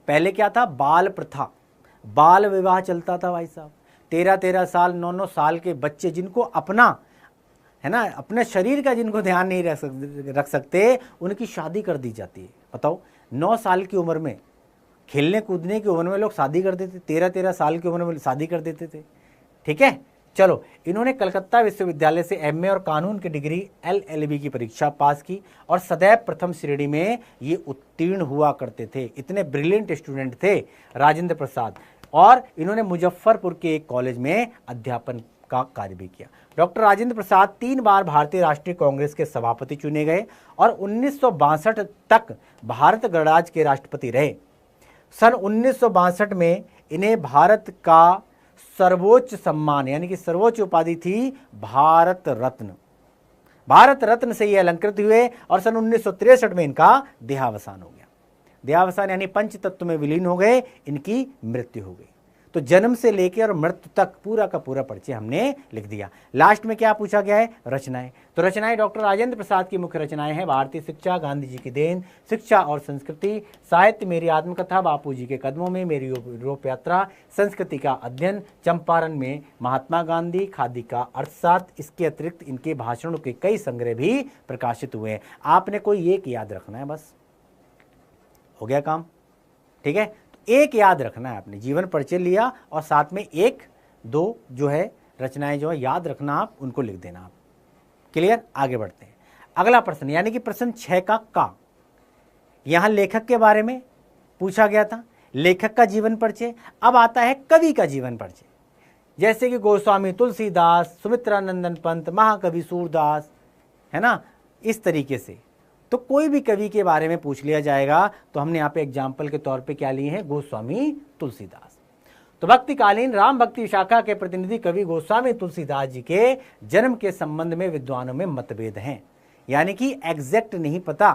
पहले क्या था, बाल प्रथा, बाल विवाह चलता था भाई साहब। 13-13 साल 9-9 साल के बच्चे जिनको अपना है ना, अपने शरीर का जिनको ध्यान नहीं रख सकते, उनकी शादी कर दी जाती है। बताओ, 9 साल की उम्र में, खेलने कूदने की उम्र में लोग शादी कर देते, 13-13 साल की उम्र में शादी कर देते थे। ठीक है, चलो, इन्होंने कलकत्ता विश्वविद्यालय से एमए और कानून की डिग्री एलएलबी की परीक्षा पास की और सदैव प्रथम श्रेणी में ये उत्तीर्ण हुआ करते थे। इतने ब्रिलियंट स्टूडेंट थे राजेंद्र प्रसाद। और इन्होंने मुजफ्फरपुर के एक कॉलेज में अध्यापन का कार्य भी किया। डॉक्टर राजेंद्र प्रसाद 3 बार भारतीय राष्ट्रीय कांग्रेस के सभापति चुने गए और 1962 तक भारत गणराज्य के राष्ट्रपति रहे। सन 1962 में इन्हें भारत का सर्वोच्च सम्मान यानी कि सर्वोच्च उपाधि थी भारत रत्न। भारत रत्न से ये अलंकृत हुए और सन 1963 में इनका देहावसान हो गया। देहावसान यानी पंच तत्व में विलीन हो गए, इनकी मृत्यु हो गई। तो जन्म से लेकर और मृत्यु तक पूरा का पूरा परिचय हमने लिख दिया। लास्ट में क्या पूछा गया है, रचनाएं। तो रचनाएं डॉक्टर राजेंद्र प्रसाद की मुख्य रचनाएं हैं भारतीय शिक्षा, गांधी जी की देन, शिक्षा और संस्कृति, साहित्य, मेरी आत्मकथा, बापू जी के कदमों में, मेरी यूरोप यात्रा, संस्कृति का अध्ययन, चंपारण में महात्मा गांधी, खादी का अर्थशास्त्र। इसके अतिरिक्त इनके भाषणों के कई संग्रह भी प्रकाशित हुए हैं। आपने कोई एक याद रखना है, बस हो गया काम। ठीक है, एक याद रखना है, आपने जीवन परिचय लिया और साथ में 1-2 जो है रचनाएं जो है याद रखना, आप उनको लिख देना आप। क्लियर, आगे बढ़ते हैं। अगला प्रश्न यानी कि प्रश्न 6 का यहां लेखक के बारे में पूछा गया था, लेखक का जीवन परिचय। अब आता है कवि का जीवन परिचय, जैसे कि गोस्वामी तुलसीदास, सुमित्रानंदन पंत, महाकवि सूरदास, है ना, इस तरीके से। तो कोई भी कवि के बारे में पूछ लिया जाएगा तो हमने यहाँ पे एग्जाम्पल के तौर पे क्या लिए हैं, गोस्वामी तुलसीदास। तो भक्तिकालीन राम भक्ति शाखा के प्रतिनिधि कवि गोस्वामी तुलसीदास जी के जन्म के संबंध में विद्वानों में मतभेद हैं, यानी कि एग्जैक्ट नहीं पता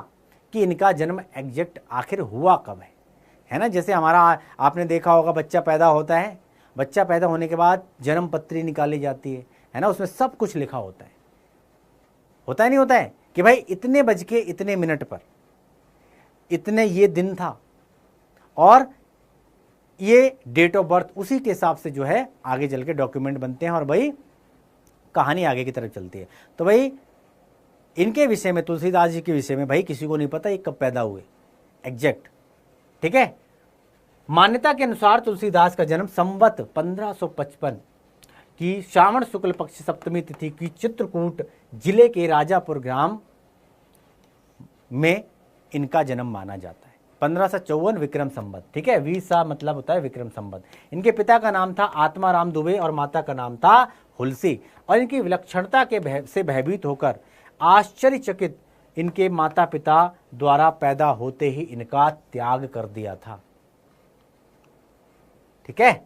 कि इनका जन्म एग्जैक्ट आखिर हुआ कब है ना। जैसे हमारा आपने देखा होगा, बच्चा पैदा होता है, बच्चा पैदा होने के बाद जन्म पत्री निकाली जाती है ना, उसमें सब कुछ लिखा होता है नहीं होता है कि भाई इतने बज के इतने मिनट पर इतने ये दिन था और ये डेट ऑफ बर्थ, उसी के हिसाब से जो है आगे चल के डॉक्यूमेंट बनते हैं और भाई कहानी आगे की तरफ चलती है। तो भाई इनके विषय में, तुलसीदास जी के विषय में भाई किसी को नहीं पता ये कब पैदा हुए एग्जैक्ट। ठीक है, मान्यता के अनुसार तुलसीदास का जन्म संवत 1555 की श्रावण शुक्ल पक्ष सप्तमी तिथि की चित्रकूट जिले के राजापुर ग्राम में इनका जन्म माना जाता है। 1554 विक्रम संवत, ठीक है, 20 मतलब होता है विक्रम संवत। इनके पिता का नाम था आत्माराम दुबे और माता का नाम था हुलसी। और इनकी विलक्षणता के से भयभीत होकर आश्चर्यचकित इनके माता पिता द्वारा पैदा होते ही इनका त्याग कर दिया था। ठीक है,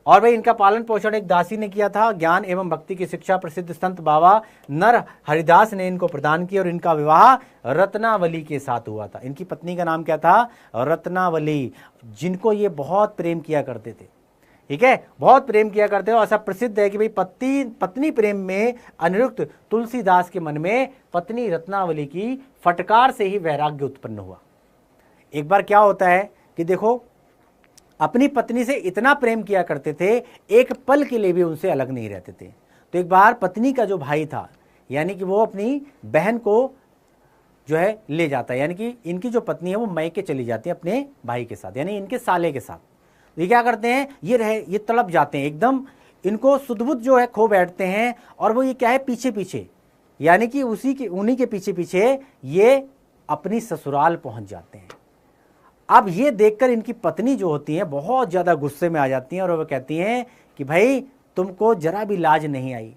और भाई इनका पालन पोषण एक दासी ने किया था। ज्ञान एवं भक्ति की शिक्षा प्रसिद्ध संत बाबा नर हरिदास ने इनको प्रदान की और इनका विवाह रत्नावली के साथ हुआ था। इनकी पत्नी का नाम क्या था? रत्नावली, जिनको ये बहुत प्रेम किया करते थे। ठीक है, बहुत प्रेम किया करते हो। ऐसा प्रसिद्ध है कि भाई पत्नी प्रेम में अनिरुक्त तुलसीदास के मन में पत्नी रत्नावली की फटकार से ही वैराग्य उत्पन्न हुआ। एक बार क्या होता है कि देखो, अपनी पत्नी से इतना प्रेम किया करते थे, एक पल के लिए भी उनसे अलग नहीं रहते थे। तो एक बार पत्नी का जो भाई था, यानी कि वो अपनी बहन को जो है ले जाता है, यानी कि इनकी जो पत्नी है वो मैके चली जाती है अपने भाई के साथ, यानी इनके साले के साथ। ये क्या करते हैं, ये तड़प जाते हैं एकदम, इनको सुध-बुध जो है खो बैठते हैं। और वो ये क्या है, पीछे पीछे, यानी कि उन्हीं के पीछे पीछे ये अपनी ससुराल पहुंच जाते हैं। अब ये देखकर इनकी पत्नी जो होती है बहुत ज़्यादा गुस्से में आ जाती हैं और वो कहती हैं कि भाई तुमको जरा भी लाज नहीं आई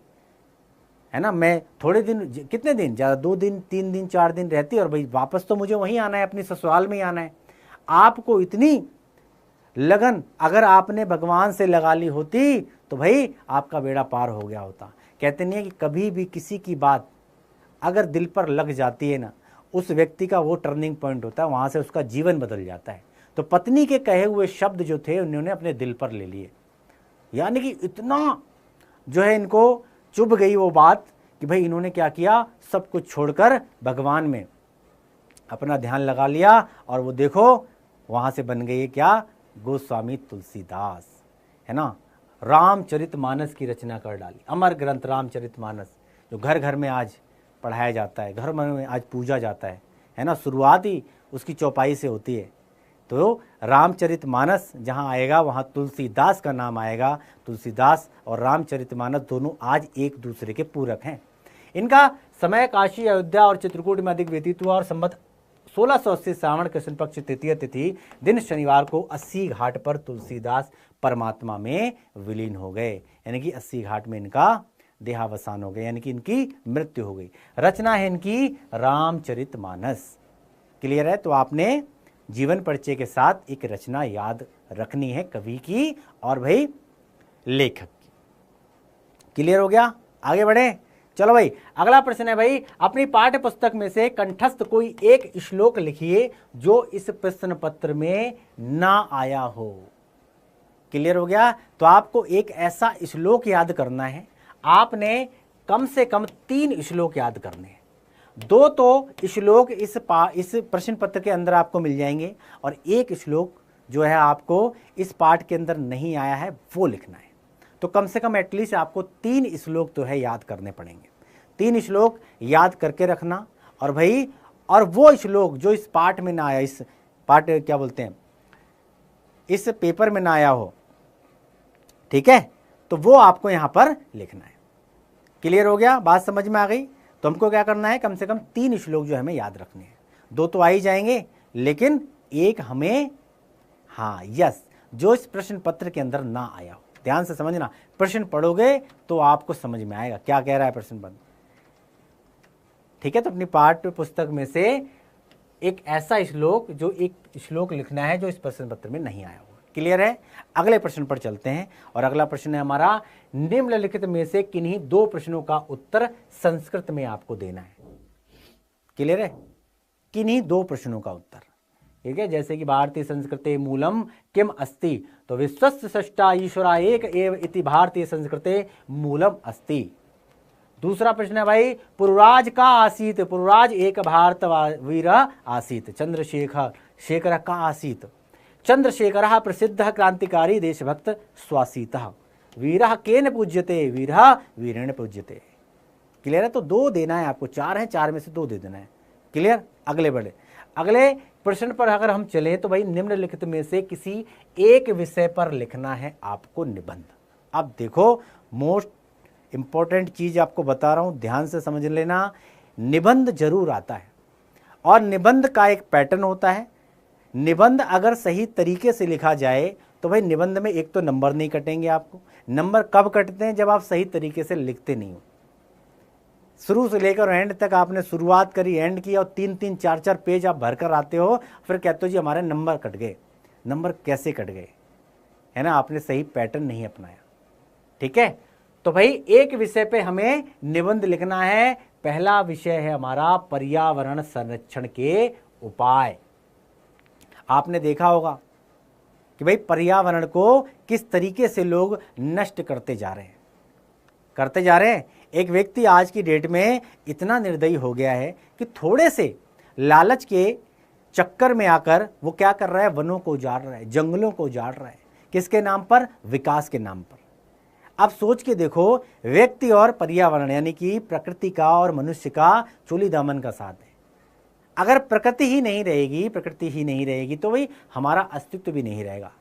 है ना, मैं थोड़े दिन, कितने दिन, ज़्यादा 2 दिन 3 दिन 4 दिन रहती और भाई वापस तो मुझे वहीं आना है, अपनी ससुराल में ही आना है। आपको इतनी लगन अगर आपने भगवान से लगा ली होती तो भाई आपका बेड़ा पार हो गया होता। कहते नहीं है कि कभी भी किसी की बात अगर दिल पर लग जाती है ना, उस व्यक्ति का वो टर्निंग पॉइंट होता है, वहाँ से उसका जीवन बदल जाता है। तो पत्नी के कहे हुए शब्द जो थे उन्होंने अपने दिल पर ले लिए, यानी कि इतना जो है इनको चुभ गई वो बात कि भाई इन्होंने क्या किया, सब कुछ छोड़कर भगवान में अपना ध्यान लगा लिया। और वो देखो वहाँ से बन गई क्या, गोस्वामी तुलसीदास, है ना। रामचरितमानस की रचना कर डाली, अमर ग्रंथ रामचरितमानस, जो घर घर में आज पढ़ाया जाता है, घर में आज पूजा जाता है ना। शुरुआत ही उसकी चौपाई से होती है। तो रामचरितमानस जहाँ आएगा वहाँ तुलसीदास का नाम आएगा। तुलसीदास और रामचरितमानस दोनों आज एक दूसरे के पूरक हैं। इनका समय काशी, अयोध्या और चित्रकूट में अधिक व्यतीत हुआ और संवत 1680 श्रावण कृष्ण पक्ष तृतीय तिथि दिन शनिवार को 80 घाट पर तुलसीदास परमात्मा में विलीन हो गए, यानी कि 80 घाट में इनका देहावसान हो गया, यानी कि इनकी मृत्यु हो गई। रचना है इनकी रामचरितमानस। क्लियर है? तो आपने जीवन परिचय के साथ एक रचना याद रखनी है, कवि की और भाई लेखक की। क्लियर हो गया? आगे बढ़े, चलो भाई। अगला प्रश्न है भाई, अपनी पाठ्य पुस्तक में से कंठस्थ कोई एक श्लोक लिखिए जो इस प्रश्न पत्र में ना आया हो। क्लियर हो गया? तो आपको एक ऐसा श्लोक याद करना है। आपने कम से कम 3 श्लोक याद करने हैं। 2 तो श्लोक इस प्रश्न पत्र के अंदर आपको मिल जाएंगे और 1 श्लोक जो है आपको इस पाठ के अंदर नहीं आया है, वो लिखना है। तो कम से कम एटलीस्ट आपको 3 श्लोक तो है याद करने पड़ेंगे। 3 श्लोक याद करके रखना। और भाई, और वो श्लोक जो इस पाठ में ना आया, इस पाठ क्या बोलते हैं, इस पेपर में ना आया हो, ठीक है, तो वो आपको यहां पर लिखना है। क्लियर हो गया? बात समझ में आ गई? तो हमको क्या करना है, कम से कम 3 श्लोक जो हमें याद रखने हैं। 2 तो आ ही जाएंगे, लेकिन 1 हमें, हाँ यस, जो इस प्रश्न पत्र के अंदर ना आया हो। ध्यान से समझना, प्रश्न पढ़ोगे तो आपको समझ में आएगा क्या कह रहा है प्रश्न पत्र। ठीक है, तो अपनी पाठ्य पुस्तक में से एक ऐसा श्लोक, जो एक श्लोक लिखना है जो इस प्रश्न पत्र में नहीं आया हुआ। क्लियर है? अगले प्रश्न पर चलते हैं और अगला प्रश्न है हमारा, निम्नलिखित में से किन्हीं 2 प्रश्नों का उत्तर संस्कृत में आपको देना है। क्लियर है? किन्हीं 2 प्रश्नों का उत्तर। ठीक है, जैसे कि भारतीय संस्कृते मूलम किम अस्ति, तो विश्वस्य सृष्टा ईश्वरा एक एव इति भारतीय संस्कृते मूलम अस्ति। दूसरा प्रश्न है भाई, पुरुराज का आसीत, पुरुराज एक भारत वीर आसीत, चंद्रशेखर का आसीत, चंद्रशेखर प्रसिद्ध क्रांतिकारी देशभक्त स्वासीत, वीर केन पूज्यते, वीर वीरेण पूज्यते। क्लियर है? तो 2 देना है आपको, 4 है, 4 में से 2 दे देना है। क्लियर? अगले बढ़े, अगले प्रश्न पर अगर हम चलें तो भाई, निम्नलिखित में से किसी एक विषय पर लिखना है आपको निबंध। अब देखो, मोस्ट इंपॉर्टेंट चीज आपको बता रहा हूं, ध्यान से समझ लेना। निबंध जरूर आता है और निबंध का एक पैटर्न होता है। निबंध अगर सही तरीके से लिखा जाए तो भाई निबंध में एक तो नंबर नहीं कटेंगे आपको। नंबर कब कटते हैं? जब आप सही तरीके से लिखते नहीं हो। शुरू से लेकर एंड तक आपने शुरुआत करी, एंड किया और 3-3 4-4 पेज आप भरकर आते हो, फिर कहते हो जी हमारे नंबर कट गए। नंबर कैसे कट गए? है ना, आपने सही पैटर्न नहीं अपनाया। ठीक है, तो भाई एक विषय पे हमें निबंध लिखना है। पहला विषय है हमारा पर्यावरण संरक्षण के उपाय। आपने देखा होगा कि भाई पर्यावरण को किस तरीके से लोग नष्ट करते जा रहे हैं। एक व्यक्ति आज की डेट में इतना निर्दयी हो गया है कि थोड़े से लालच के चक्कर में आकर वो क्या कर रहा है? वनों को उजाड़ रहा है, जंगलों को उजाड़ रहा है। किसके नाम पर? विकास के नाम पर। अब सोच के देखो, व्यक्ति और पर्यावरण यानी कि प्रकृति का और मनुष्य का चोली दामन का साथ है। अगर प्रकृति ही नहीं रहेगी तो भाई हमारा अस्तित्व भी नहीं रहेगा।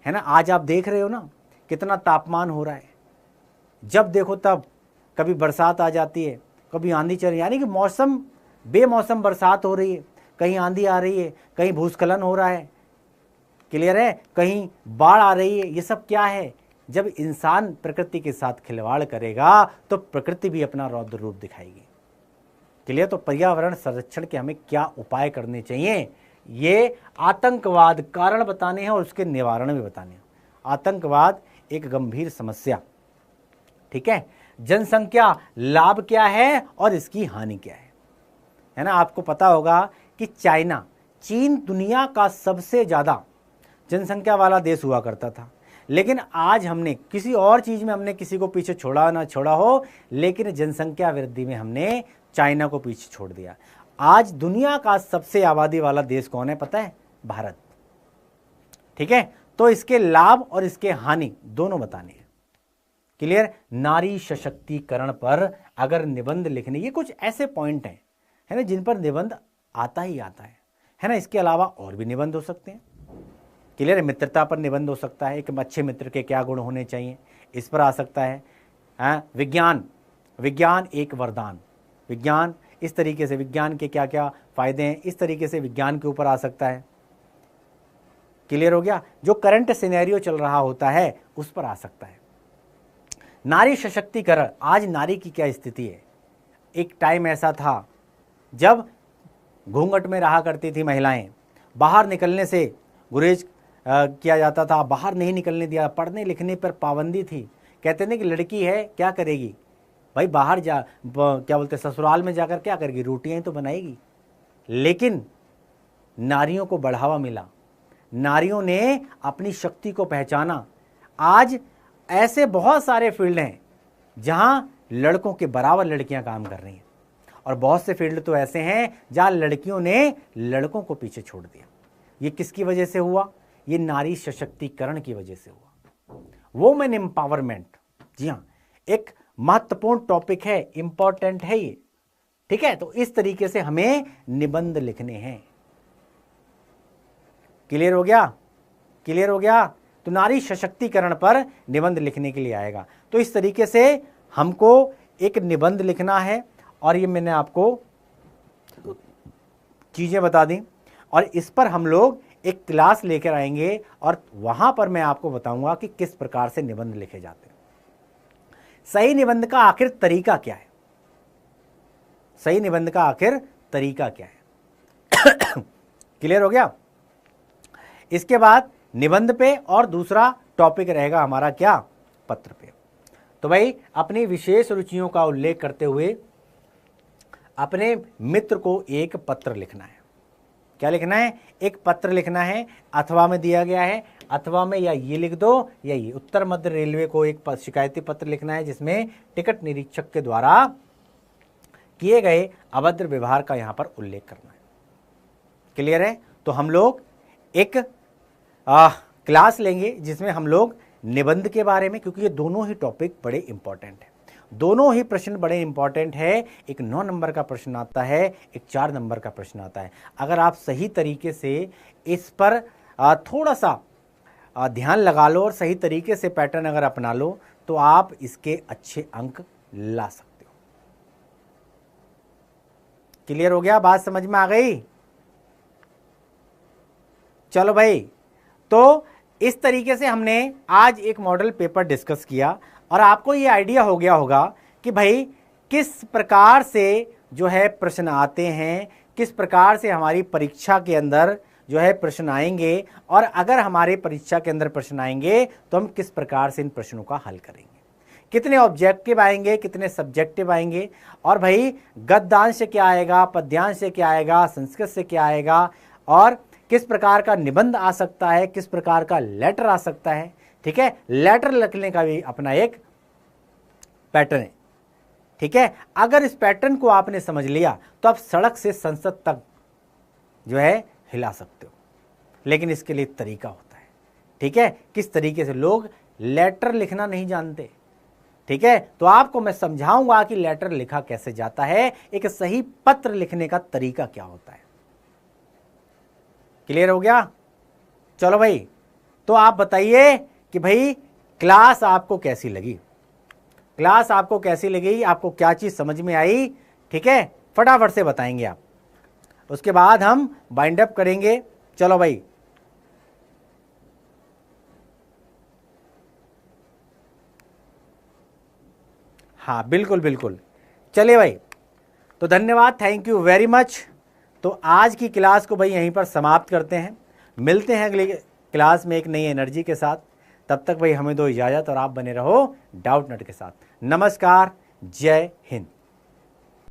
है ना, आज आप देख रहे हो ना कितना तापमान हो रहा है। जब देखो तब कभी बरसात आ जाती है, कभी आंधी चल रही है, यानी कि मौसम बेमौसम बरसात हो रही है, कहीं आंधी आ रही है, कहीं भूस्खलन हो रहा है, क्लियर है, कहीं बाढ़ आ रही है। ये सब क्या है? जब इंसान प्रकृति के साथ खिलवाड़ करेगा तो प्रकृति भी अपना रौद्र रूप दिखाएगी। क्लियर? तो पर्यावरण संरक्षण के हमें क्या उपाय करने चाहिए? ये आतंकवाद कारण बताने हैं और उसके निवारण भी बताने हैं। आतंकवाद एक गंभीर समस्या, ठीक है। जनसंख्या लाभ क्या है और इसकी हानि क्या है ना। आपको पता होगा कि चीन दुनिया का सबसे ज्यादा जनसंख्या वाला देश हुआ करता था, लेकिन आज हमने किसी और चीज में हमने किसी को पीछे छोड़ा ना छोड़ा हो, लेकिन जनसंख्या वृद्धि में हमने चाइना को पीछे छोड़ दिया। आज दुनिया का सबसे आबादी वाला देश कौन है पता है? भारत। ठीक है, तो इसके लाभ और इसके हानि दोनों बताने हैं। क्लियर? नारी सशक्तिकरण पर अगर निबंध लिखने, ये कुछ ऐसे पॉइंट हैं है ना जिन पर निबंध आता ही आता है ना। इसके अलावा और भी निबंध हो सकते हैं। क्लियर? मित्रता पर निबंध हो सकता है, एक अच्छे मित्र के क्या गुण होने चाहिए, इस पर आ सकता है। विज्ञान एक वरदान, विज्ञान इस तरीके से, विज्ञान के क्या क्या फायदे हैं, इस तरीके से विज्ञान के ऊपर आ सकता है। क्लियर हो गया? जो करंट सिनेरियो चल रहा होता है उस पर आ सकता है। नारी सशक्तिकरण, आज नारी की क्या स्थिति है। एक टाइम ऐसा था जब घूंघट में रहा करती थी महिलाएं, बाहर निकलने से गुरेज किया जाता था, बाहर नहीं निकलने दिया, पढ़ने लिखने पर पाबंदी थी। कहते थे कि लड़की है क्या करेगी भाई, बाहर जा क्या बोलते ससुराल में जाकर क्या करेगी, रोटियां ही तो बनाएगी। लेकिन नारियों को बढ़ावा मिला, नारियों ने अपनी शक्ति को पहचाना। आज ऐसे बहुत सारे फील्ड हैं जहां लड़कों के बराबर लड़कियां काम कर रही हैं, और बहुत से फील्ड तो ऐसे हैं जहां लड़कियों ने लड़कों को पीछे छोड़ दिया। ये किसकी वजह से हुआ? ये नारी सशक्तिकरण की वजह से हुआ। वुमेन एम्पावरमेंट, जी हाँ, एक महत्वपूर्ण टॉपिक है, इंपॉर्टेंट है ये। ठीक है, तो इस तरीके से हमें निबंध लिखने हैं। क्लियर हो गया? क्लियर हो गया? तो नारी सशक्तिकरण पर निबंध लिखने के लिए आएगा। तो इस तरीके से हमको एक निबंध लिखना है, और ये मैंने आपको चीजें बता दी, और इस पर हम लोग एक क्लास लेकर आएंगे और वहां पर मैं आपको बताऊंगा कि किस प्रकार से निबंध लिखे जाते हैं। सही निबंध का आखिर तरीका क्या है? सही निबंध का आखिर तरीका क्या है? क्लियर हो गया? इसके बाद निबंध पे और दूसरा टॉपिक रहेगा हमारा क्या? पत्र पे। तो भाई अपनी विशेष रुचियों का उल्लेख करते हुए अपने मित्र को एक पत्र लिखना है। क्या लिखना है? एक पत्र लिखना है। अथवा में दिया गया है, अथवा में या ये लिख दो या ये। उत्तर मध्य रेलवे को एक शिकायती पत्र लिखना है जिसमें टिकट निरीक्षक के द्वारा किए गए अभद्र व्यवहार का यहां पर उल्लेख करना है। क्लियर है? तो हम लोग एक क्लास लेंगे जिसमें हम लोग निबंध के बारे में, क्योंकि ये दोनों ही टॉपिक बड़े इंपॉर्टेंट है, दोनों ही प्रश्न बड़े इंपॉर्टेंट है। एक 9 नंबर का प्रश्न आता है, एक 4 नंबर का प्रश्न आता है। अगर आप सही तरीके से इस पर थोड़ा सा ध्यान लगा लो और सही तरीके से पैटर्न अगर अपना लो तो आप इसके अच्छे अंक ला सकते हो। क्लियर हो गया, बात समझ में आ गई? चलो भाई, तो इस तरीके से हमने आज एक मॉडल पेपर डिस्कस किया और आपको ये आइडिया हो गया होगा कि भाई किस प्रकार से जो है प्रश्न आते हैं, किस प्रकार से हमारी परीक्षा के अंदर जो है प्रश्न आएंगे, और अगर हमारे परीक्षा के अंदर प्रश्न आएंगे तो हम किस प्रकार से इन प्रश्नों का हल करेंगे, कितने ऑब्जेक्टिव आएंगे, कितने सब्जेक्टिव आएंगे, और भाई गद्यांश से क्या आएगा, पद्यांश से क्या आएगा, संस्कृत से क्या आएगा, और किस प्रकार का निबंध आ सकता है, किस प्रकार का लेटर आ सकता है। ठीक है, लेटर लिखने का भी अपना एक पैटर्न है। ठीक है, अगर इस पैटर्न को आपने समझ लिया तो आप सड़क से संसद तक जो है हिला सकते हो, लेकिन इसके लिए तरीका होता है। ठीक है, किस तरीके से, लोग लेटर लिखना नहीं जानते। ठीक है, तो आपको मैं समझाऊंगा कि लेटर लिखा कैसे जाता है, एक सही पत्र लिखने का तरीका क्या होता है। क्लियर हो गया? चलो भाई, तो आप बताइए कि भाई क्लास आपको कैसी लगी, क्लास आपको कैसी लगी, आपको क्या चीज समझ में आई? ठीक है, फटाफट से बताएंगे आप, उसके बाद हम बाइंड अप करेंगे। चलो भाई, हाँ बिल्कुल बिल्कुल, चलिए भाई, तो धन्यवाद, थैंक यू वेरी मच। तो आज की क्लास को भाई यहीं पर समाप्त करते हैं, मिलते हैं अगली क्लास में एक नई एनर्जी के साथ। तब तक भाई हमें दो इजाज़त और आप बने रहो डाउट नट के साथ। नमस्कार, जय हिंद।